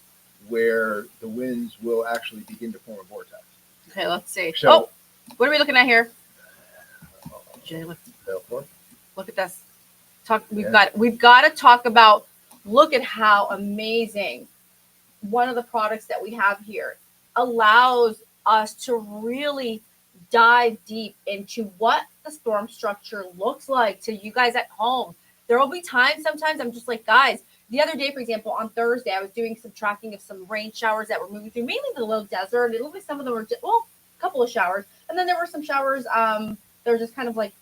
where the winds will actually begin to form a vortex. Okay, let's see. So, what are we looking at here? Jay, look at this. We've got to talk about, look at how amazing one of the products that we have here allows us to really dive deep into what the storm structure looks like to you guys at home. There will be times sometimes I'm just like, guys, the other day, for example, on Thursday, I was doing some tracking of some rain showers that were moving through, mainly the low desert. It looked like some of them were, a couple of showers. And then there were some showers that were just kind of like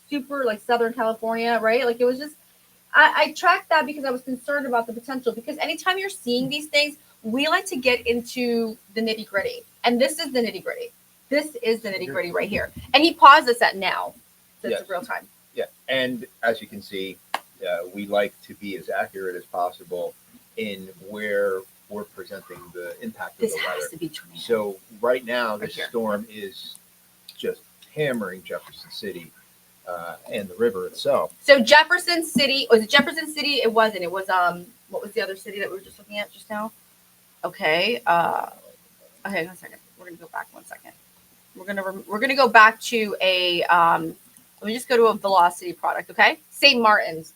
super like Southern California, right? Like it was just, I tracked that because I was concerned about the potential, because anytime you're seeing these things, we like to get into the nitty gritty. And this is the nitty gritty. This is the nitty gritty right here. And he paused us at now. So it's real time. Yeah. And as you can see, we like to be as accurate as possible in where we're presenting the impact of This the weather. has to be tornado. So right now, Right this here. storm is just hammering Jefferson City and the river itself. So Jefferson City, was it Jefferson City? It wasn't. It was what was the other city that we were just looking at just now? Okay. Okay, 1 second. We're gonna go back 1 second. We're gonna go back to a let me just go to a velocity product, okay? St. Martin's.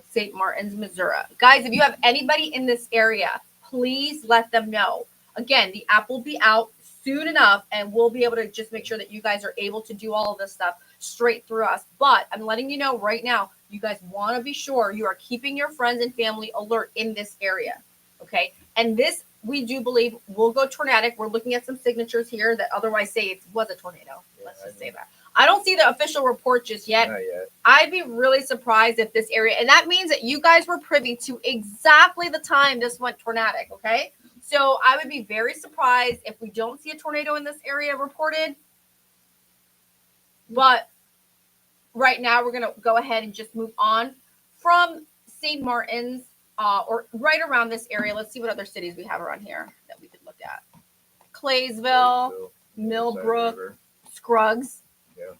St. Martin's, Missouri. Guys, if you have anybody in this area, please let them know. Again, the app will be out soon enough, and we'll be able to just make sure that you guys are able to do all of this stuff straight through us. But I'm letting you know right now, you guys want to be sure you are keeping your friends and family alert in this area, okay? And this, we do believe, will go tornadic. We're looking at some signatures here that otherwise say it was a tornado. Let's just say that. I don't see the official report just yet. Not yet. I'd be really surprised if this area, and that means that you guys were privy to exactly the time this went tornadic, okay? So I would be very surprised if we don't see a tornado in this area reported. But right now we're going to go ahead and just move on from St. Martin's or right around this area. Let's see what other cities we have around here that we could look at. Claysville, Millbrook, Scruggs. Yeah.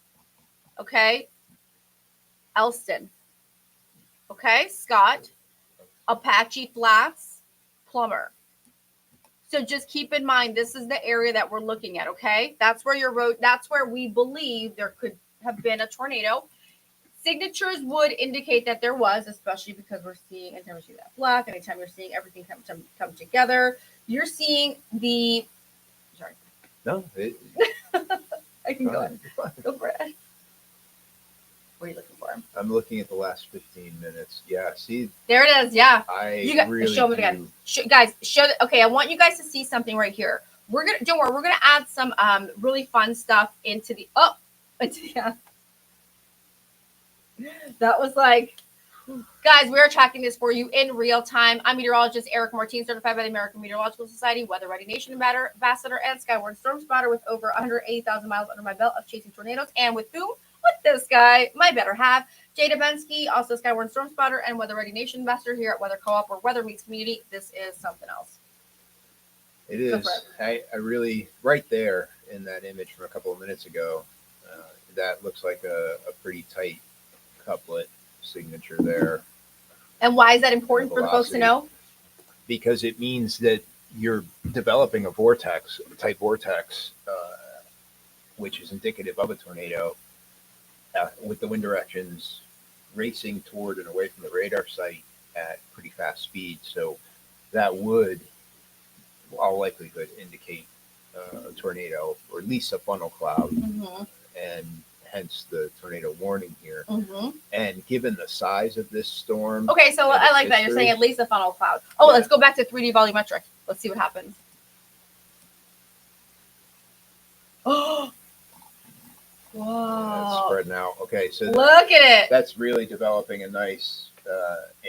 Okay. Elston. Okay. Scott. Apache Flats. Plummer. So just keep in mind, this is the area that we're looking at. Okay. That's where your road, that's where we believe there could have been a tornado. Signatures would indicate that there was, especially because we're seeing, anytime we see that black, anytime you're seeing everything come together, you're seeing the, sorry. No, I can go ahead. Go for it. What are you looking for? I'm looking at the last 15 minutes. Yeah, see, There it is. Yeah. I really show them again. Guys, show that. Okay, I want you guys to see something right here. Don't worry, we're gonna add some really fun stuff into the that was like, guys, we are tracking this for you in real time. I'm meteorologist Eric Martin, certified by the American Meteorological Society, Weather Ready Nation Ambassador, and Skyward Storm Spotter with over 180,000 miles under my belt of chasing tornadoes. And with whom? With this guy, my better half, Jada Bensky, also Skyward Storm Spotter and Weather Ready Nation Ambassador here at Weather Co-op, where weather meets community. This is something else. It is. I really, right there in that image from a couple of minutes ago, that looks like a pretty tight couplet signature there. And why is that important for folks to know? Because it means that you're developing a vortex, a tight vortex, which is indicative of a tornado, with the wind directions racing toward and away from the radar site at pretty fast speed. So that would, all likelihood, indicate a tornado, or at least a funnel cloud, and hence the tornado warning here. And given the size of this storm. Okay, so I like that. You're saying at least a funnel cloud. Oh, yeah. Let's go back to 3D volumetric. Let's see what happens. Oh, whoa. Spreading out. Okay, so look at it. That's really developing a nice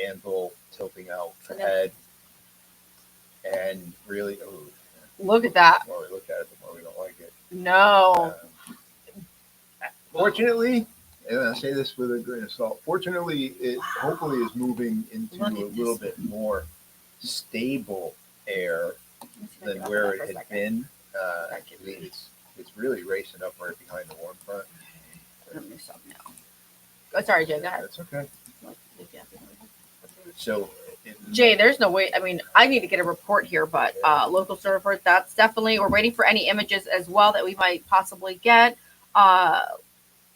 anvil tilting out ahead. And really, look at that. The more we look at it, the more we don't like it. No. Fortunately, and I say this with a grain of salt. Fortunately, it hopefully is moving into Look a at little this. bit more stable air Let me see if I than can open where that it for a had second. been. Thank you. It's really racing up right behind the warm front. Let me stop now. Oh, sorry, Jay. Go ahead. That's okay. Like, yeah. So, Jay, there's no way. I mean, I need to get a report here, but local server, that's definitely. We're waiting for any images as well that we might possibly get.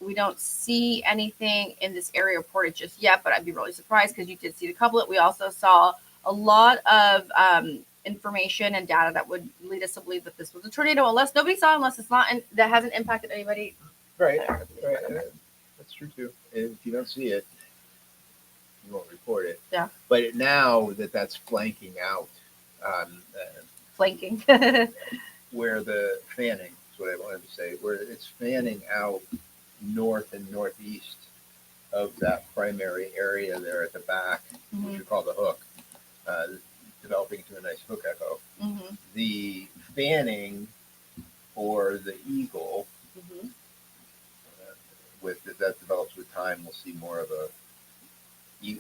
We don't see anything in this area reported just yet, but I'd be really surprised because you did see the couplet. We also saw a lot of information and data that would lead us to believe that this was a tornado, unless nobody saw, unless it's not, that hasn't impacted anybody. right. That's true too. If you don't see it, you won't report it. Yeah. But now that's flanking out on Flanking. where the fanning is what I wanted to say, where it's fanning out north and northeast of that primary area there at the back, which we call the hook, developing to a nice hook echo. Mm-hmm. The fanning or the eagle, Mm-hmm. that develops with time, we'll see more of a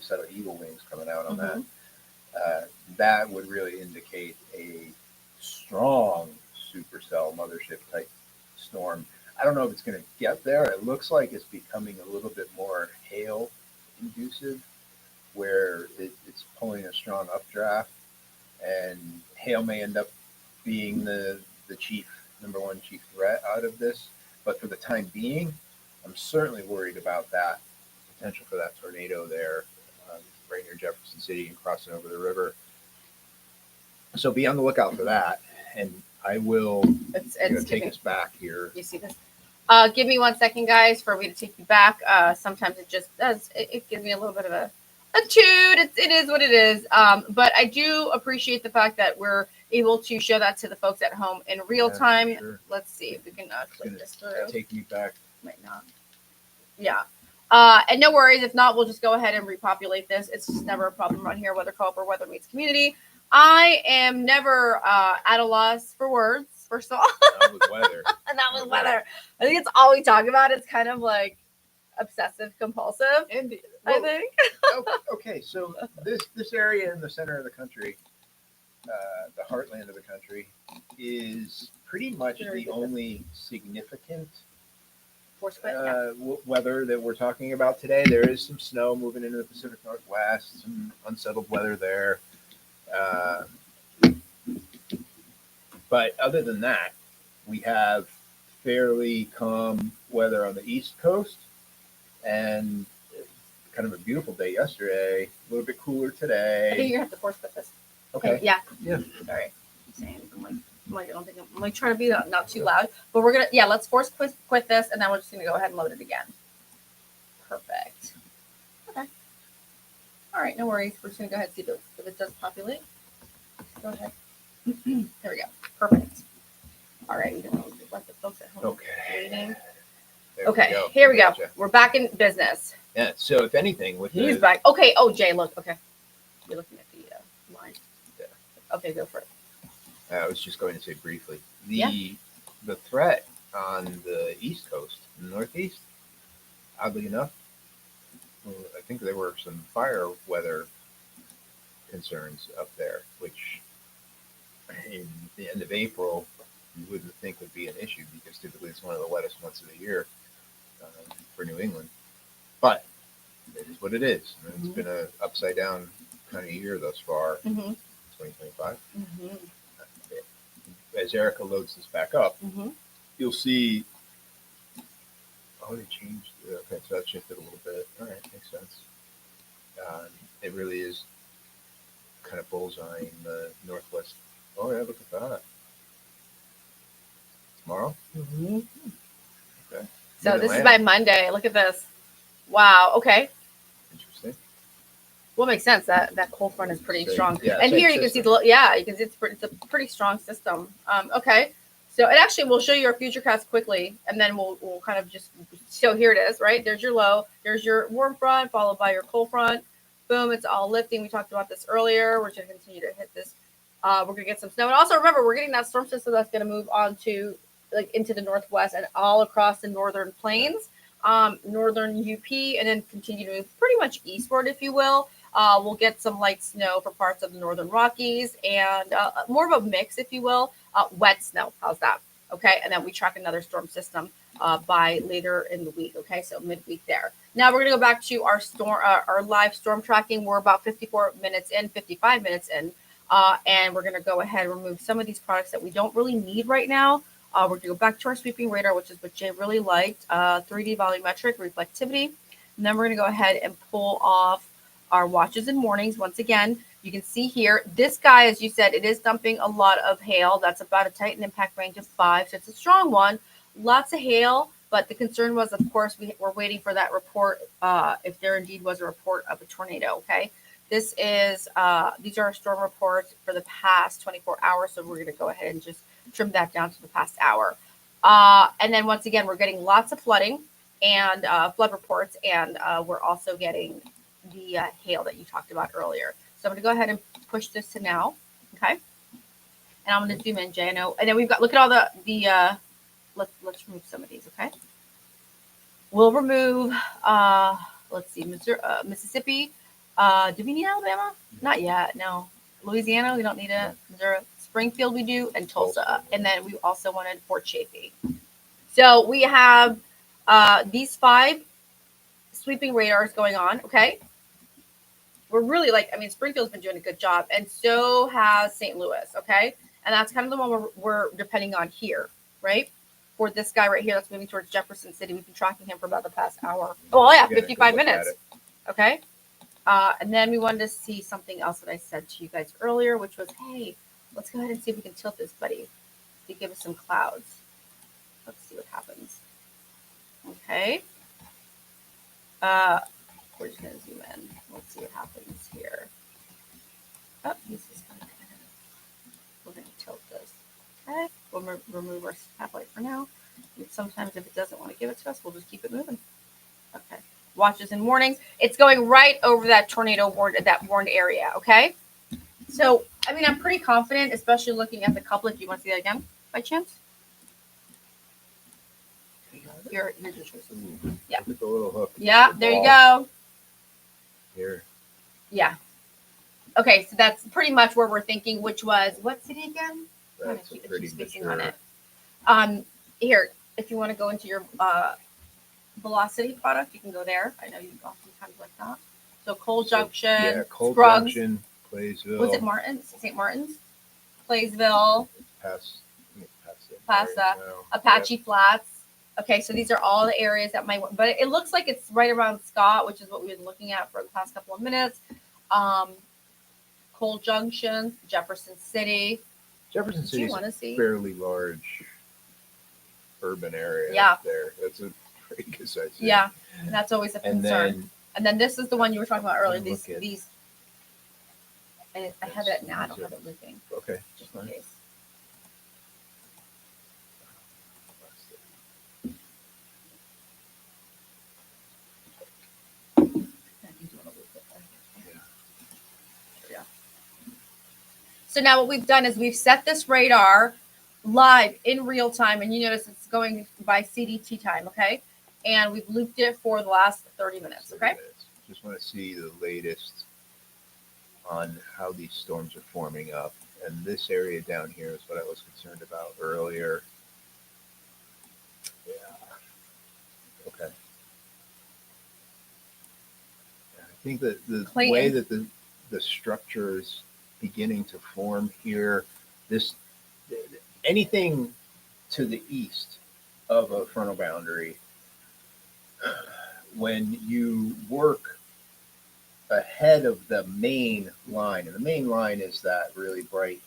set of eagle wings coming out on Mm-hmm. that. That would really indicate a strong supercell mothership type storm. I don't know if it's going to get there. It looks like it's becoming a little bit more hail inducive, where it's pulling a strong updraft, and hail may end up being the number one chief threat out of this. But for the time being, I'm certainly worried about that potential for that tornado there, right near Jefferson City and crossing over the river. So be on the lookout for that, and I will take us back here. You see this? Give me 1 second, guys, for me to take you back. Sometimes it just does. It gives me a little bit of a toot. It is what it is. But I do appreciate the fact that we're able to show that to the folks at home in real time. Sure. Let's see if we can click this through. Take me back. Might not. Yeah. And no worries. If not, we'll just go ahead and repopulate this. It's just never a problem around here, Weather Co-op or Weather Meets Community. I am never at a loss for words, first of all. Not with weather. Not with weather. I think it's all we talk about. It's kind of like obsessive compulsive. And I think. Okay, so this area in the center of the country, the heartland of the country, is pretty much the only significant weather that we're talking about today. There is some snow moving into the Pacific Northwest, some unsettled weather there. But other than that, we have fairly calm weather on the East Coast, and kind of a beautiful day yesterday, a little bit cooler today. I think you're gonna have to force put this. Okay. Yeah. Sorry. I don't think I'm like trying to be not too loud, but we're gonna let's force quit this, and then we're just gonna go ahead and load it again. Perfect. Okay. All right, no worries. We're just gonna go ahead and see if it does populate. Go ahead. There we go. Perfect. All right, we don't let the folks at home waiting. Okay, here we go. We're back in business. Yeah. So if anything, He's back. Okay. Oh, Jay, look. Okay, you're looking at the line. Yeah. Okay, go for it. I was just going to say briefly the threat on the East Coast, the Northeast. Oddly enough, I think there were some fire weather concerns up there, which in the end of April you wouldn't think would be an issue because typically it's one of the wettest months of the year for New England. But it is what it is. It's been an upside down kind of year thus far, 2025. As Erica loads this back up, you'll see. Oh, they changed. Okay, so that shifted a little bit. All right, makes sense. It really is kind of bullseyeing the northwest. Oh yeah, look at that. Tomorrow. Okay. So this is by Monday. Look at this. Wow. Okay. Interesting. Well, makes sense. That cold front is pretty strong. Yeah, and here you can see you can see it's a pretty strong system. Okay. So it actually will show you our futurecast quickly, and then we'll kind of just so here it is, right? There's your low, there's your warm front, followed by your cold front. Boom, it's all lifting. We talked about this earlier. We're going to continue to hit this. We're going to get some snow. And also remember, we're getting that storm system that's going to move on to into the northwest and all across the northern plains. northern UP, and then continue to move pretty much eastward, if you will. We'll get some light snow for parts of the northern Rockies and more of a mix, if you will, wet snow. How's that? Okay, and then we track another storm system by later in the week. Okay, so midweek there. Now we're gonna go back to our storm, our live storm tracking. We're about 54 minutes in, 55 minutes in, and we're gonna go ahead and remove some of these products that we don't really need right now. We're gonna go back to our sweeping radar, which is what Jay really liked, 3D volumetric reflectivity. And then we're gonna go ahead and pull off our watches and warnings. Once again, you can see here, this guy, as you said, it is dumping a lot of hail. That's about a Titan impact range of 5, so it's a strong one. Lots of hail, but the concern was, of course, we're waiting for that report, if there indeed was a report of a tornado, okay? This is, these are our storm reports for the past 24 hours, so we're going to go ahead and just trim that down to the past hour. And then once again, we're getting lots of flooding and flood reports, and we're also getting the hail that you talked about earlier. So I'm going to go ahead and push this to now, okay? And I'm going to zoom in, Jay. I know, and then we've got, look at all the let's remove some of these, okay? We'll remove, let's see, Missouri, Mississippi. Do we need Alabama? Not yet, no. Louisiana, we don't need it. Missouri, Springfield, we do, and Tulsa. And then we also wanted Fort Chaffee. So we have these 5 sweeping radars going on, okay? We're really Springfield's been doing a good job, and so has St. Louis, okay? And that's kind of the one we're depending on here, right? For this guy right here that's moving towards Jefferson City. We've been tracking him for about the past hour. Oh, yeah, 55 minutes. Okay. And then we wanted to see something else that I said to you guys earlier, which was, hey, let's go ahead and see if we can tilt this, buddy, to give us some clouds. Let's see what happens. Okay. We're just going to zoom in. Let's see what happens here. Oh, he's just going to we're going to tilt this. Okay. We'll remove our satellite for now. And sometimes if it doesn't want to give it to us, we'll just keep it moving. Okay. Watches and warnings. It's going right over that tornado warned area. Okay. So, I'm pretty confident, especially looking at the couplet. Do you want to see that again by chance? Here's your choices. Yeah. Look at the little hook. Yeah, there you go. Here. Yeah. Okay, so that's pretty much where we're thinking, which was what city again? That's a pretty mature. On it. Here, if you want to go into your velocity product, you can go there. I know you oftentimes like that. So Coal Junction, yeah, Coal Scruggs, Junction, Claysville. Was it Martin's? St. Martin's, Claysville, past Apache Flats. Okay, so these are all the areas that might, but it looks like it's right around Scott, which is what we've been looking at for the past couple of minutes. Coal Junction, Jefferson City. Jefferson City is a fairly large urban area up there. That's a pretty good size city. Yeah, that's always a concern. And then this is the one you were talking about earlier. These. And I have it now. I don't have it looping. Okay, just in case. So now what we've done is we've set this radar live in real time, and you notice it's going by CDT time, okay? And we've looped it for the last 30 minutes, okay? Just want to see the latest on how these storms are forming up. And this area down here is what I was concerned about earlier. Yeah. Okay. I think that the way that the structure is beginning to form here, anything to the east of a frontal boundary, when you work ahead of the main line, and the main line is that really bright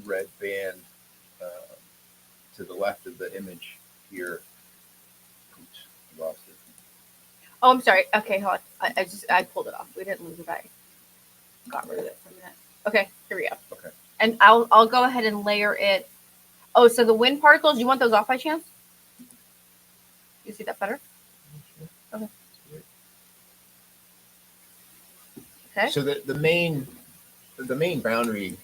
red band to the left of the image here. Oops, lost it. Oh, I'm sorry. Okay, hold on. I pulled it off. We didn't lose it. I got rid of it for a minute. Okay, here we go. Okay. And I'll go ahead and layer it. Oh, so the wind particles, you want those off by chance? You see that better? Okay. Okay. So the main boundary,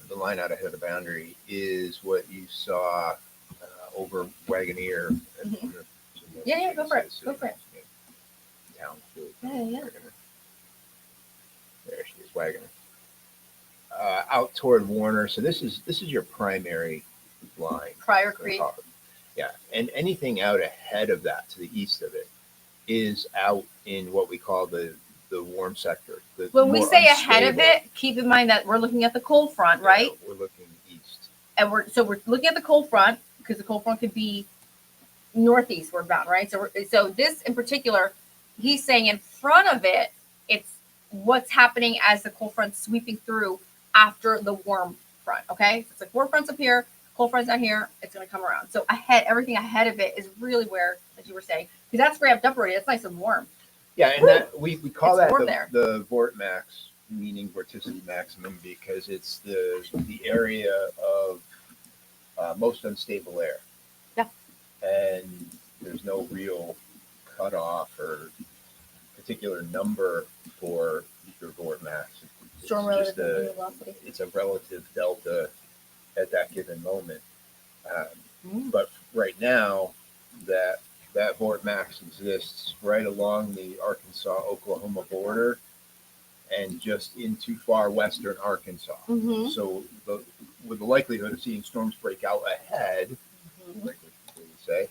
the line out ahead of the boundary is what you saw over Wagoneer. Mm-hmm. Zoom Yeah, go for it. Go for it. Town food. Yeah. There she is, Wagner. Out toward Warner. So this is your primary line. Prior Creek. Yeah, and anything out ahead of that, to the east of it, is out in what we call the warm sector. When we say ahead of it, keep in mind that we're looking at the cold front, right? Yeah, we're looking east, and we're looking at the cold front because the cold front could be northeast we're bound, right? So this in particular, he's saying in front of it, it's what's happening as the cold front's sweeping through after the warm front. Okay, so it's like warm front's up here, cold front's down here. It's going to come around. So everything ahead of it is really where, as you were saying, because that's ramped up already. It's nice and warm. Yeah, and that we call It's that warm there. the Vort Max, meaning vorticity maximum, because it's the area of most unstable air. Yeah. And there's no real cutoff or particular number for your Vort Max. Storm just relative velocity. it's a relative delta at that given moment. But right now, that Vort Max exists right along the Arkansas-Oklahoma border and just into far western Arkansas. Mm-hmm. So with the likelihood of seeing storms break out ahead, like we would say,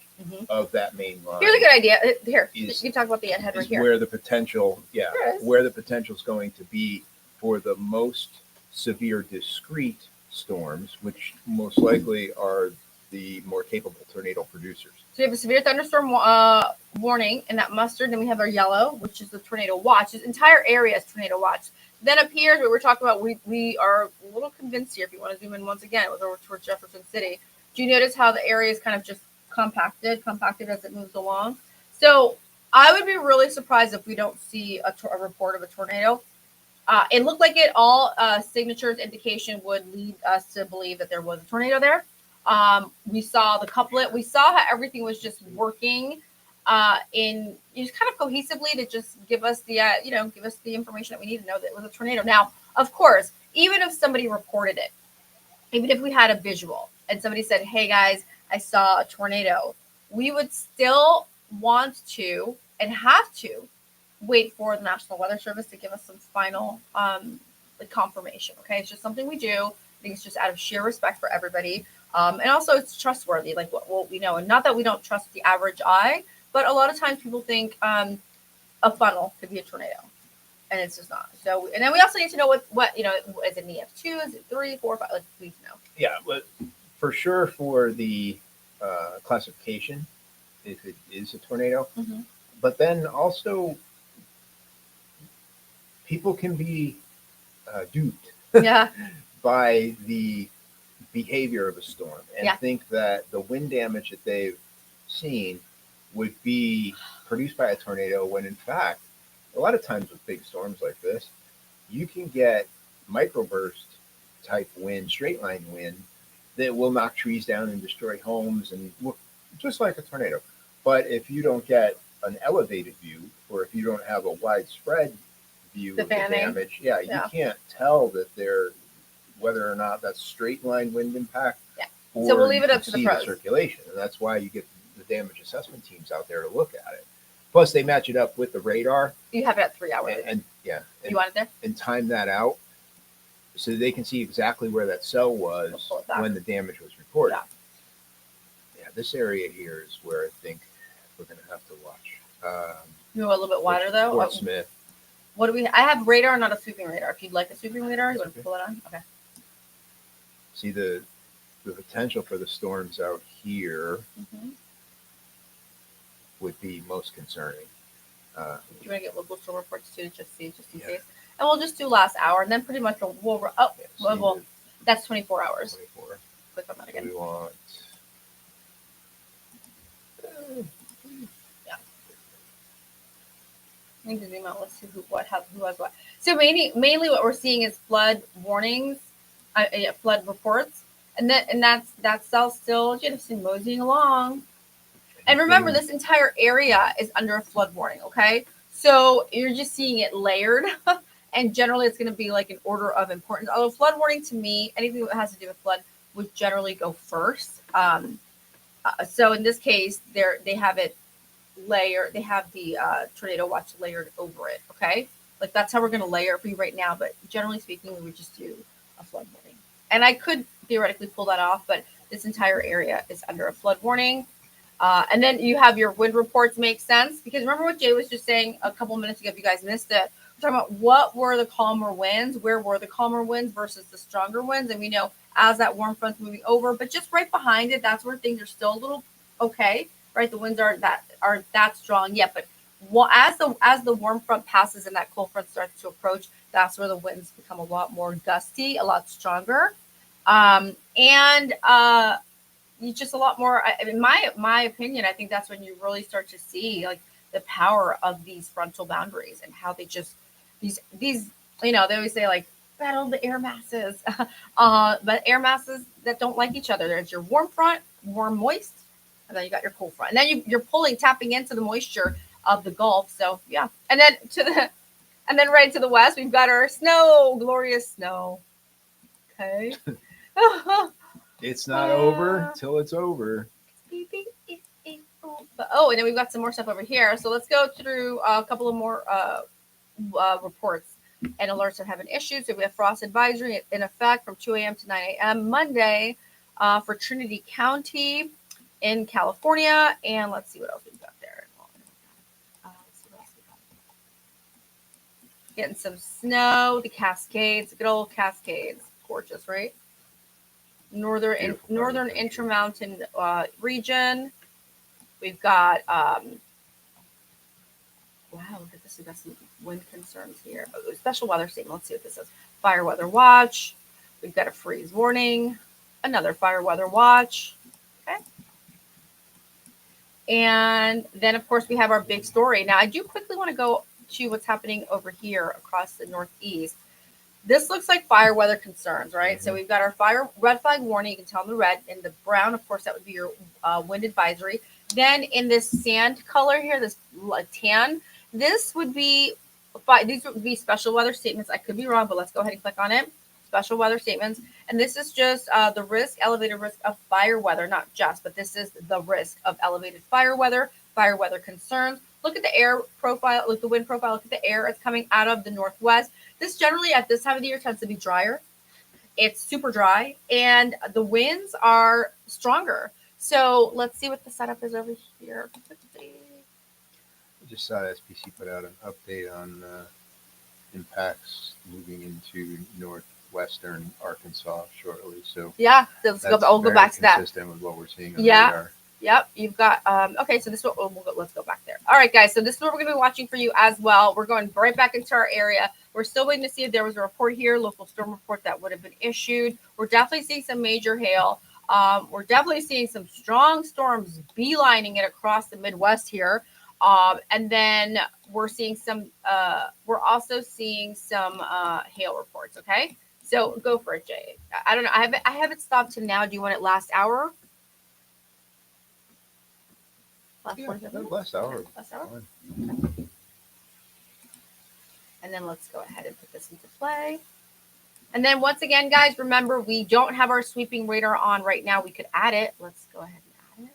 of that main line. Here's a good idea. Here, Is- you can talk about the ahead right here. Where the potential, There is. where the potential is going to be for the most severe discrete storms, which most likely are the more capable tornado producers. So we have a severe thunderstorm warning in that mustard. Then we have our yellow, which is the tornado watch. This entire area is tornado watch. Then up here, what we're talking about, we are a little convinced here. If you want to zoom in once again, over towards Jefferson City. Do you notice how the area is kind of just compacted as it moves along? So I would be really surprised if we don't see a report of a tornado. It looked like it all signatures indication would lead us to believe that there was a tornado there. We saw the couplet. We saw how everything was just working in just kind of cohesively to just give us the give us the information that we need to know that it was a tornado. Now, of course, even if somebody reported it, even if we had a visual and somebody said, "Hey guys, I saw a tornado," we would still want to and have to wait for the National Weather Service to give us some final confirmation. Okay, it's just something we do. I think it's just out of sheer respect for everybody. And also it's trustworthy, like what we know. And not that we don't trust the average eye, but a lot of times people think a funnel could be a tornado. And it's just not. So, and then we also need to know what is it an EF2? Is it 3, 4, 5? Like, we need to know. Yeah, but for sure for the classification, if it is a tornado. Mm-hmm. But then also, people can be duped Yeah. by the behavior of a storm and think that the wind damage that they've seen would be produced by a tornado, when in fact, a lot of times with big storms like this, you can get microburst type wind, straight line wind, that will knock trees down and destroy homes and look just like a tornado. But if you don't get an elevated view, or if you don't have a widespread view of the damage, you can't tell that whether or not that's straight line wind impact. Yeah. Or so we'll leave it up to the pros. circulation, and that's why you get the damage assessment teams out there to look at it. Plus, they match it up with the radar. You have it at 3 hours. And you want it there? And time that out so they can see exactly where that cell was when the damage was reported. Yeah, this area here is where I think we're going to have to watch. You go a little bit wider though. Fort Smith. What do we? I have radar, not a sweeping radar. If you'd like a sweeping radar, you want to pull it on? Okay. See the potential for the storms out here would be most concerning. Do you want to get local storm reports too, just in case? And we'll just do last hour, and then pretty much that's 24 hours. 24. Click on that again. We want. I need to zoom out. Let's see who has what. So mainly what we're seeing is flood warnings, flood reports, and that's still moseying along. And remember, this entire area is under a flood warning. Okay, so you're just seeing it layered, and generally it's going to be like an order of importance. Although flood warning to me, anything that has to do with flood would generally go first. So in this case, they have it layer. They have the tornado watch layered over it. Okay, like that's how we're going to layer it for you right now. But generally speaking, we would just do a flood warning. And I could theoretically pull that off, but this entire area is under a flood warning. And then you have your wind reports make sense because remember what Jay was just saying a couple minutes ago. If you guys missed it, we're talking about what were the calmer winds, where were the calmer winds versus the stronger winds, and we know as that warm front's moving over, but just right behind it, that's where things are still a little okay, right? The winds aren't that strong yet, but as the warm front passes and that cold front starts to approach, that's where the winds become a lot more gusty, a lot stronger, and you just a lot more. In my opinion, I think that's when you really start to see like the power of these frontal boundaries and how they just these they always say like battle the air masses, but air masses that don't like each other. There's your warm front, warm moist, and then you got your cool front, and then you're tapping into the moisture of the Gulf. So yeah, and then right to the west, we've got our snow, glorious snow. Okay. It's not over till it's over. Oh, and then we've got some more stuff over here. So let's go through a couple of more reports and alerts that have an issue. So we have frost advisory in effect from 2 a.m. to 9 a.m. Monday for Trinity County in California. And let's see what else we've got there. Let's see what else we got. Getting some snow, the Cascades, good old Cascades. Gorgeous, right? Northern Intermountain region. We've got wow, look at this. We've got some wind concerns here. Oh, special weather statement. Let's see what this says. Fire weather watch. We've got a freeze warning. Another fire weather watch. Okay. And then of course we have our big story. Now I do quickly want to go to what's happening over here across the Northeast. This looks like fire weather concerns, right? Mm-hmm. So we've got our red flag warning. You can tell in the red. In the brown, of course, that would be your wind advisory. Then in this sand color here, this tan, these would be special weather statements. I could be wrong, but let's go ahead and click on it. Special weather statements. And this is just the elevated risk of fire weather, not just, but this is the risk of elevated fire weather concerns. Look at the air profile, look at the wind profile, look at the air. It's coming out of the northwest. This generally at this time of the year tends to be drier. It's super dry and the winds are stronger. So let's see what the setup is over here. I just saw SPC put out an update on impacts moving into northwestern Arkansas shortly. So yeah, I'll go back to that. Consistent with what we're seeing on the radar. Yep, you've got okay. So this is what let's go back there. All right, guys. So this is what we're going to be watching for you as well. We're going right back into our area. We're still waiting to see if there was a report here, local storm report that would have been issued. We're definitely seeing some major hail. We're definitely seeing some strong storms beelining it across the Midwest here. And then we're seeing some. We're also seeing some hail reports. Okay, so go for it, Jay. I don't know. I haven't stopped to now. Do you want it last hour? Last hour. And then let's go ahead and put this into play. And then once again, guys, remember we don't have our sweeping radar on right now. We could add it. Let's go ahead and add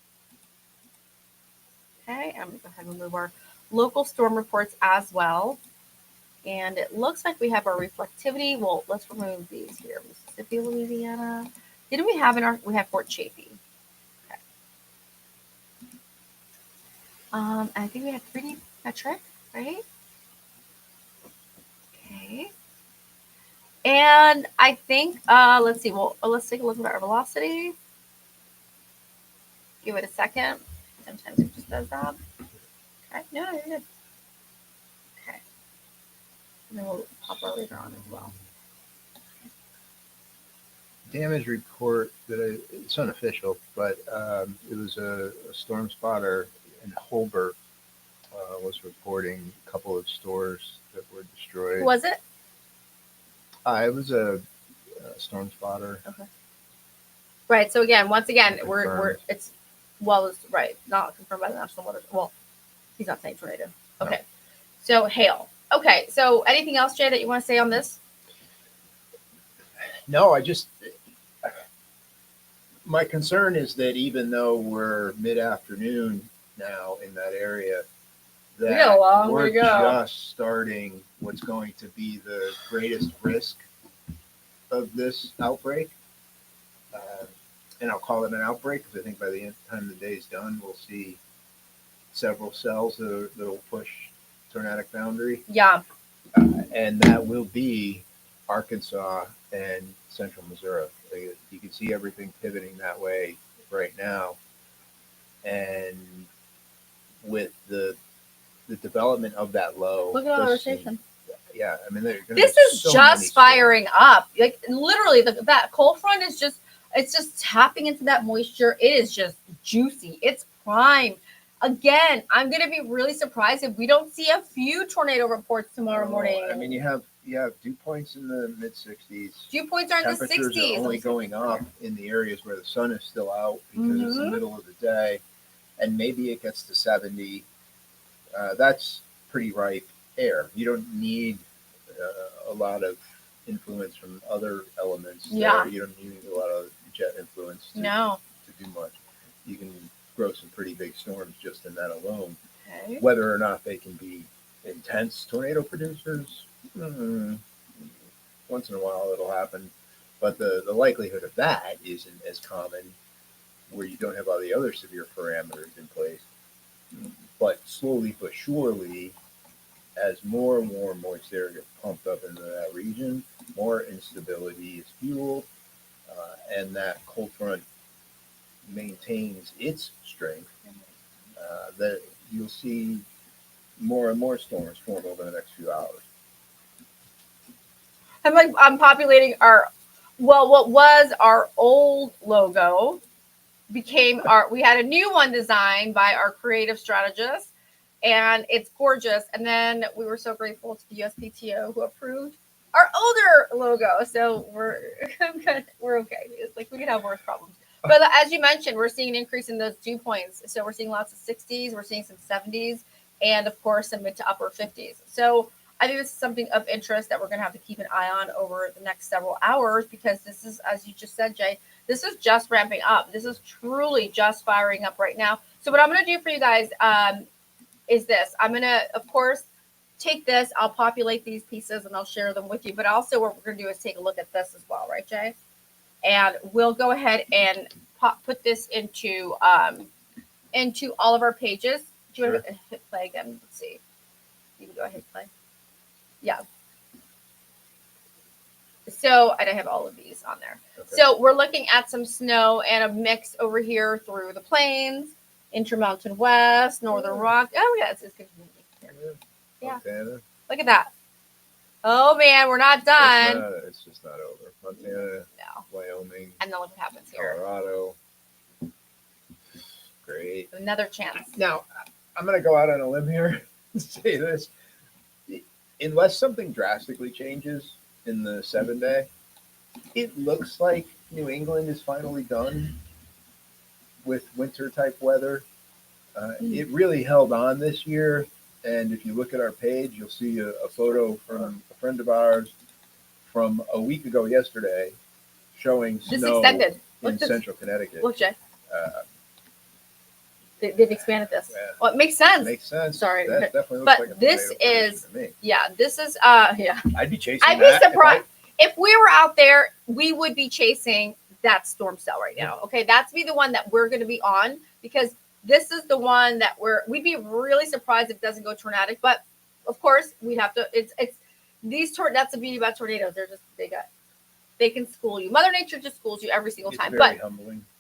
it. Okay, I'm going to go ahead and remove our local storm reports as well. And it looks like we have our reflectivity. Well, let's remove these here. Mississippi, Louisiana. Didn't we have we have Fort Chaffee. I think we have 3D metric, right? Okay. And I think, let's see. Well, let's take a look at our velocity. Give it a second. Sometimes it just does that. Okay. No, you're good. Okay. And then we'll pop our radar on as well. Damage report it's unofficial, but it was a storm spotter in Holbert was reporting a couple of stores that were destroyed. Who was it? It was a storm spotter. Okay. Right. So again, once again, we're right, not confirmed by the National Weather. Well, he's not saying tornado. Okay. No. So hail. Okay. So anything else, Jay, that you want to say on this? No, my concern is that even though we're mid-afternoon, now in that area We that got a long way we're to go. just starting what's going to be the greatest risk of this outbreak. Uh, and I'll call it an outbreak because I think by the time the day's done, we'll see several cells that'll push tornadic boundary. Yeah. And that will be Arkansas and central Missouri. You can see everything pivoting that way right now. And with the development of that low, Look at all the just rotation. yeah, I mean, This is just firing up. Like literally, that cold front is just, it's just tapping into that moisture. It is just juicy. It's prime. Again, I'm gonna be really surprised if we don't see a few tornado reports tomorrow morning. I mean, you have dew points in the mid 60s. Dew points are in the Temperatures 60s. are only going up in the areas where the sun is still out because it's the middle of the day, and maybe it gets to 70. That's pretty ripe air. You don't need a lot of influence from other elements. Yeah. You don't need a lot of jet influence to do much. You can grow some pretty big storms just in that alone. Okay. Whether or not they can be intense tornado producers, once in a while it'll happen. But the likelihood of that isn't as common where you don't have all the other severe parameters in place. But slowly but surely, as more and more moist air gets pumped up into that region, more instability is fueled, and that cold front maintains its strength, that you'll see more and more storms form over the next few hours. I'm populating what was our old logo became we had a new one designed by our creative strategist, and it's gorgeous. And then we were so grateful to the USPTO who approved our older logo. So we're okay. It's like we could have worse problems. But as you mentioned, we're seeing an increase in those dew points. So we're seeing lots of 60s, we're seeing some 70s, and of course some mid to upper 50s. So I think this is something of interest that we're going to have to keep an eye on over the next several hours, because this is, as you just said, Jay, this is just ramping up. This is truly just firing up right now. So what I'm going to do for you guys is this. I'm going to, of course, take this. I'll populate these pieces and I'll share them with you. But also what we're going to do is take a look at this as well. Right, Jay? And we'll go ahead and put this into all of our pages. Do you want to hit play again? Let's see. You can go ahead and play. Yeah. So I don't have all of these on there. Okay. So we're looking at some snow and a mix over here through the plains, Intermountain West, Northern Rock. Oh yeah, it's good. Yeah. Montana. Look at that. Oh man, we're not done. It's just not over. Montana, no. Wyoming, and then look what happens here. Colorado. Great. Another chance. Now, I'm going to go out on a limb here and say this. Unless something drastically changes in the 7-day, it looks like New England is finally done with winter type weather. It really held on this year. And if you look at our page, you'll see a photo from a friend of ours from a week ago yesterday showing snow in central Connecticut. Look, Jay. They've expanded this. Yeah. Well, it makes sense. Makes sense. Sorry. That definitely looks like a this is, to me. Yeah, this is, yeah. I'd be chasing I'd be surprised. If we were out there, we would be chasing that storm cell right now. Okay, that's be the one that we're going to be on, because this is the one that we'd be really surprised if it doesn't go tornadic. But of course, we'd have to. That's the beauty about tornadoes. They can school you. Mother Nature just schools you every single time. Very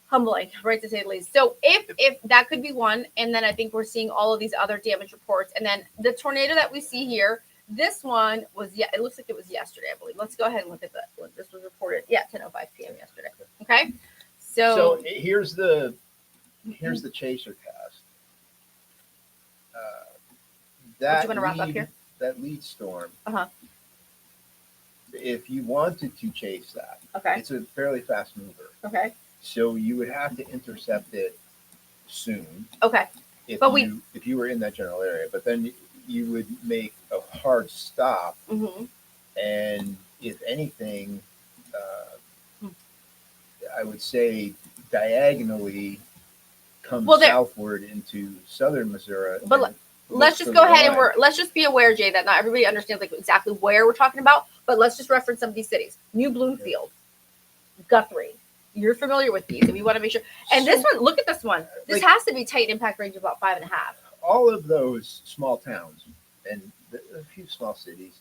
humbling, right, to say the least. So if that could be one, and then I think we're seeing all of these other damage reports, and then the tornado that we see here. This one was, it looks like it was yesterday, I believe. Let's go ahead and look at when this was reported. Yeah, 10:05 p.m. yesterday. Okay, so here's the chaser cast. That you want to wrap up here? That lead storm. Uh-huh. If you wanted to chase that, okay, it's a fairly fast mover. Okay. So you would have to intercept it soon. Okay. If you were in that general area, but then you would make a hard stop, and if anything, I would say diagonally comes Well, there- southward into southern Missouri. But and let's looks just for go the ahead and line. let's just be aware, Jay, that not everybody understands like exactly where we're talking about, but let's just reference some of these cities. New Bloomfield, Guthrie. You're familiar with these, and we want to make sure. And this one, look at this one. This Like- has to be tight impact range of about 5.5. All of those small towns and a few small cities.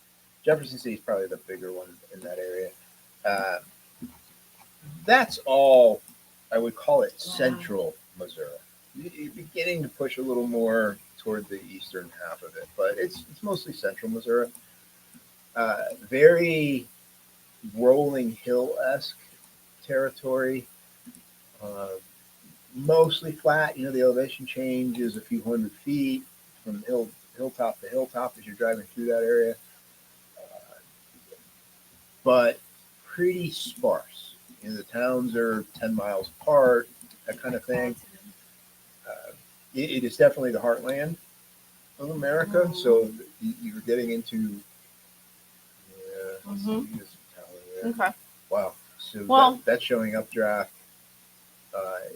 Jefferson City is probably the bigger one in that area. That's all I would call it central Missouri. You're beginning to push a little more toward the eastern half of it, but it's mostly central Missouri. Very rolling hill-esque territory. Mostly flat. You know, the elevation change is a few hundred feet from hilltop to hilltop as you're driving through that area. But pretty sparse. You know, the towns are 10 miles apart, that kind of thing. It is definitely the heartland of America. Mhm. So you're getting into, let's Mhm. see, here's a tower there. Okay. Wow. So Well- that's showing updraft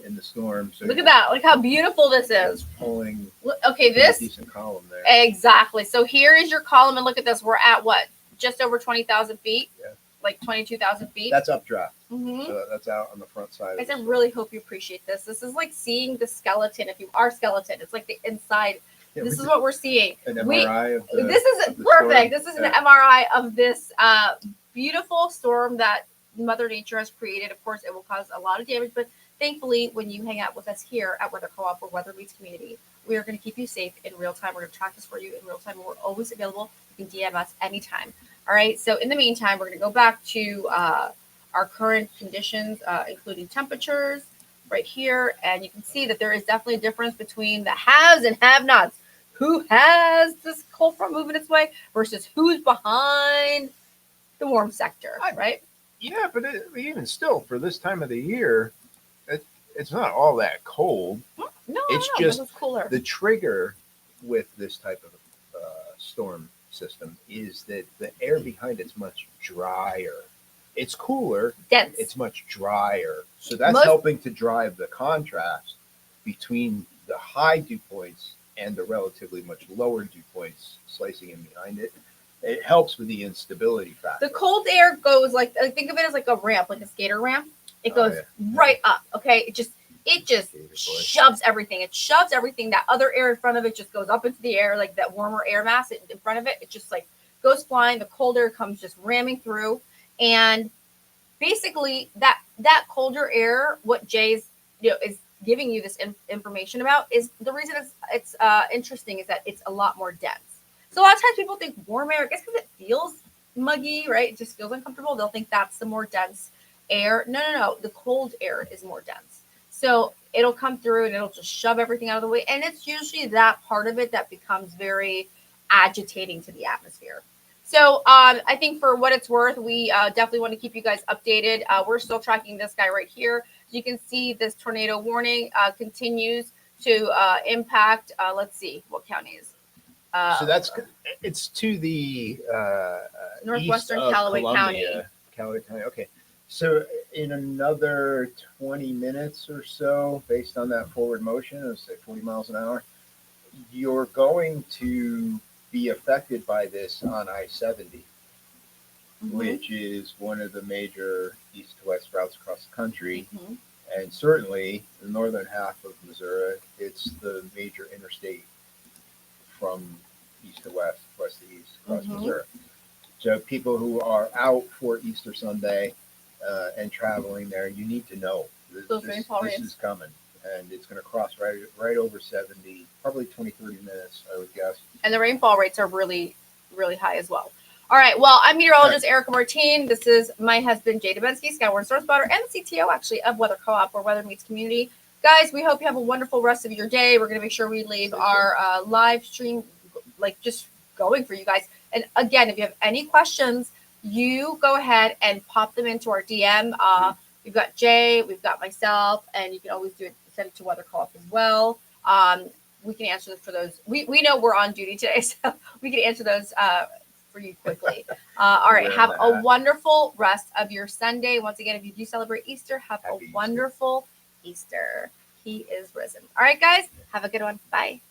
in the storm. So Look at that. Look how beautiful this It's is. pulling Okay, a this decent column there. exactly. So here is your column, and look at this. We're at what? Just over 20,000 feet. Yeah. Like 22,000 feet. That's updraft. Mhm. So that's out on the front side. Guys, of I the really hope you appreciate this. This is like seeing the skeleton. If you are skeleton, it's like the inside. Yeah, This we is what we're seeing. an MRI of the, This is of the perfect. storm. This is an Yeah. MRI of this beautiful storm that Mother Nature has created. Of course, it will cause a lot of damage, but thankfully, when you hang out with us here at Weather Co-op or Weather Meets Community, we are going to keep you safe in real time. We're going to track this for you in real time. We're always available. You can DM us anytime. All right. So in the meantime, we're going to go back to our current conditions, including temperatures right here. And you can see that there is definitely a difference between the haves and have-nots. Who has this cold front moving its way versus who's behind the warm sector, right? Yeah, but even still, for this time of the year, it's not all that cold. No, It's no, just this is cooler. The trigger with this type of storm system is that the air behind it's much drier. It's cooler. Dense. It's much drier. So that's Most- helping to drive the contrast between the high dew points and the relatively much lower dew points slicing in behind it. It helps with the instability factor. The cold air goes like think of it as like a ramp, like a skater ramp. It Oh, goes yeah. right up. Okay, it just Skater boy. shoves everything. It shoves everything. That other air in front of it just goes up into the air, like that warmer air mass in front of it. It just like goes flying. The cold air comes just ramming through, and basically that colder air, what Jay's is giving you this information about is the reason it's interesting is that it's a lot more dense. So a lot of times people think warm air, I guess because it feels muggy, right? It just feels uncomfortable. They'll think that's the more dense air. No. The cold air is more dense. So it'll come through and it'll just shove everything out of the way. And it's usually that part of it that becomes very agitating to the atmosphere. So I think for what it's worth, we definitely want to keep you guys updated. We're still tracking this guy right here. You can see this tornado warning continues to impact. Let's see what county is. So it's to the Northwestern east of Callaway Columbia. Callaway County. Okay. So in another 20 minutes or so, based on that forward motion of say 40 miles an hour, you're going to be affected by this on I-70, which is one of the major east to west routes across the country. Mhm. And certainly the northern half of Missouri, it's the major interstate from east to west, west to east across Mhm. Missouri. So people who are out for Easter Sunday and traveling there, you need to know Those rainfall this rates. is coming. And it's going to cross right over 70, probably 20, 30 minutes, I would guess. And the rainfall rates are really, really high as well. All right. Well, I'm meteorologist Erica Martin. This is my husband, Jay Dubensky, Skyward Storm Spotter, and the CTO, actually, of Weather Co-op, or Weather Meets Community. Guys, we hope you have a wonderful rest of your day. We're going to make sure we leave our live stream, like, just going for you guys. And again, if you have any questions, you go ahead and pop them into our DM. We've got Jay, we've got myself, and you can always send it to Weather Co-op as well. We can answer for those. We know we're on duty today, so we can answer those for you quickly. All right. Have a wonderful rest of your Sunday. Once again, if you do celebrate Easter, have Happy a Easter. wonderful Easter. he is risen. All right, guys, have a good one. Bye.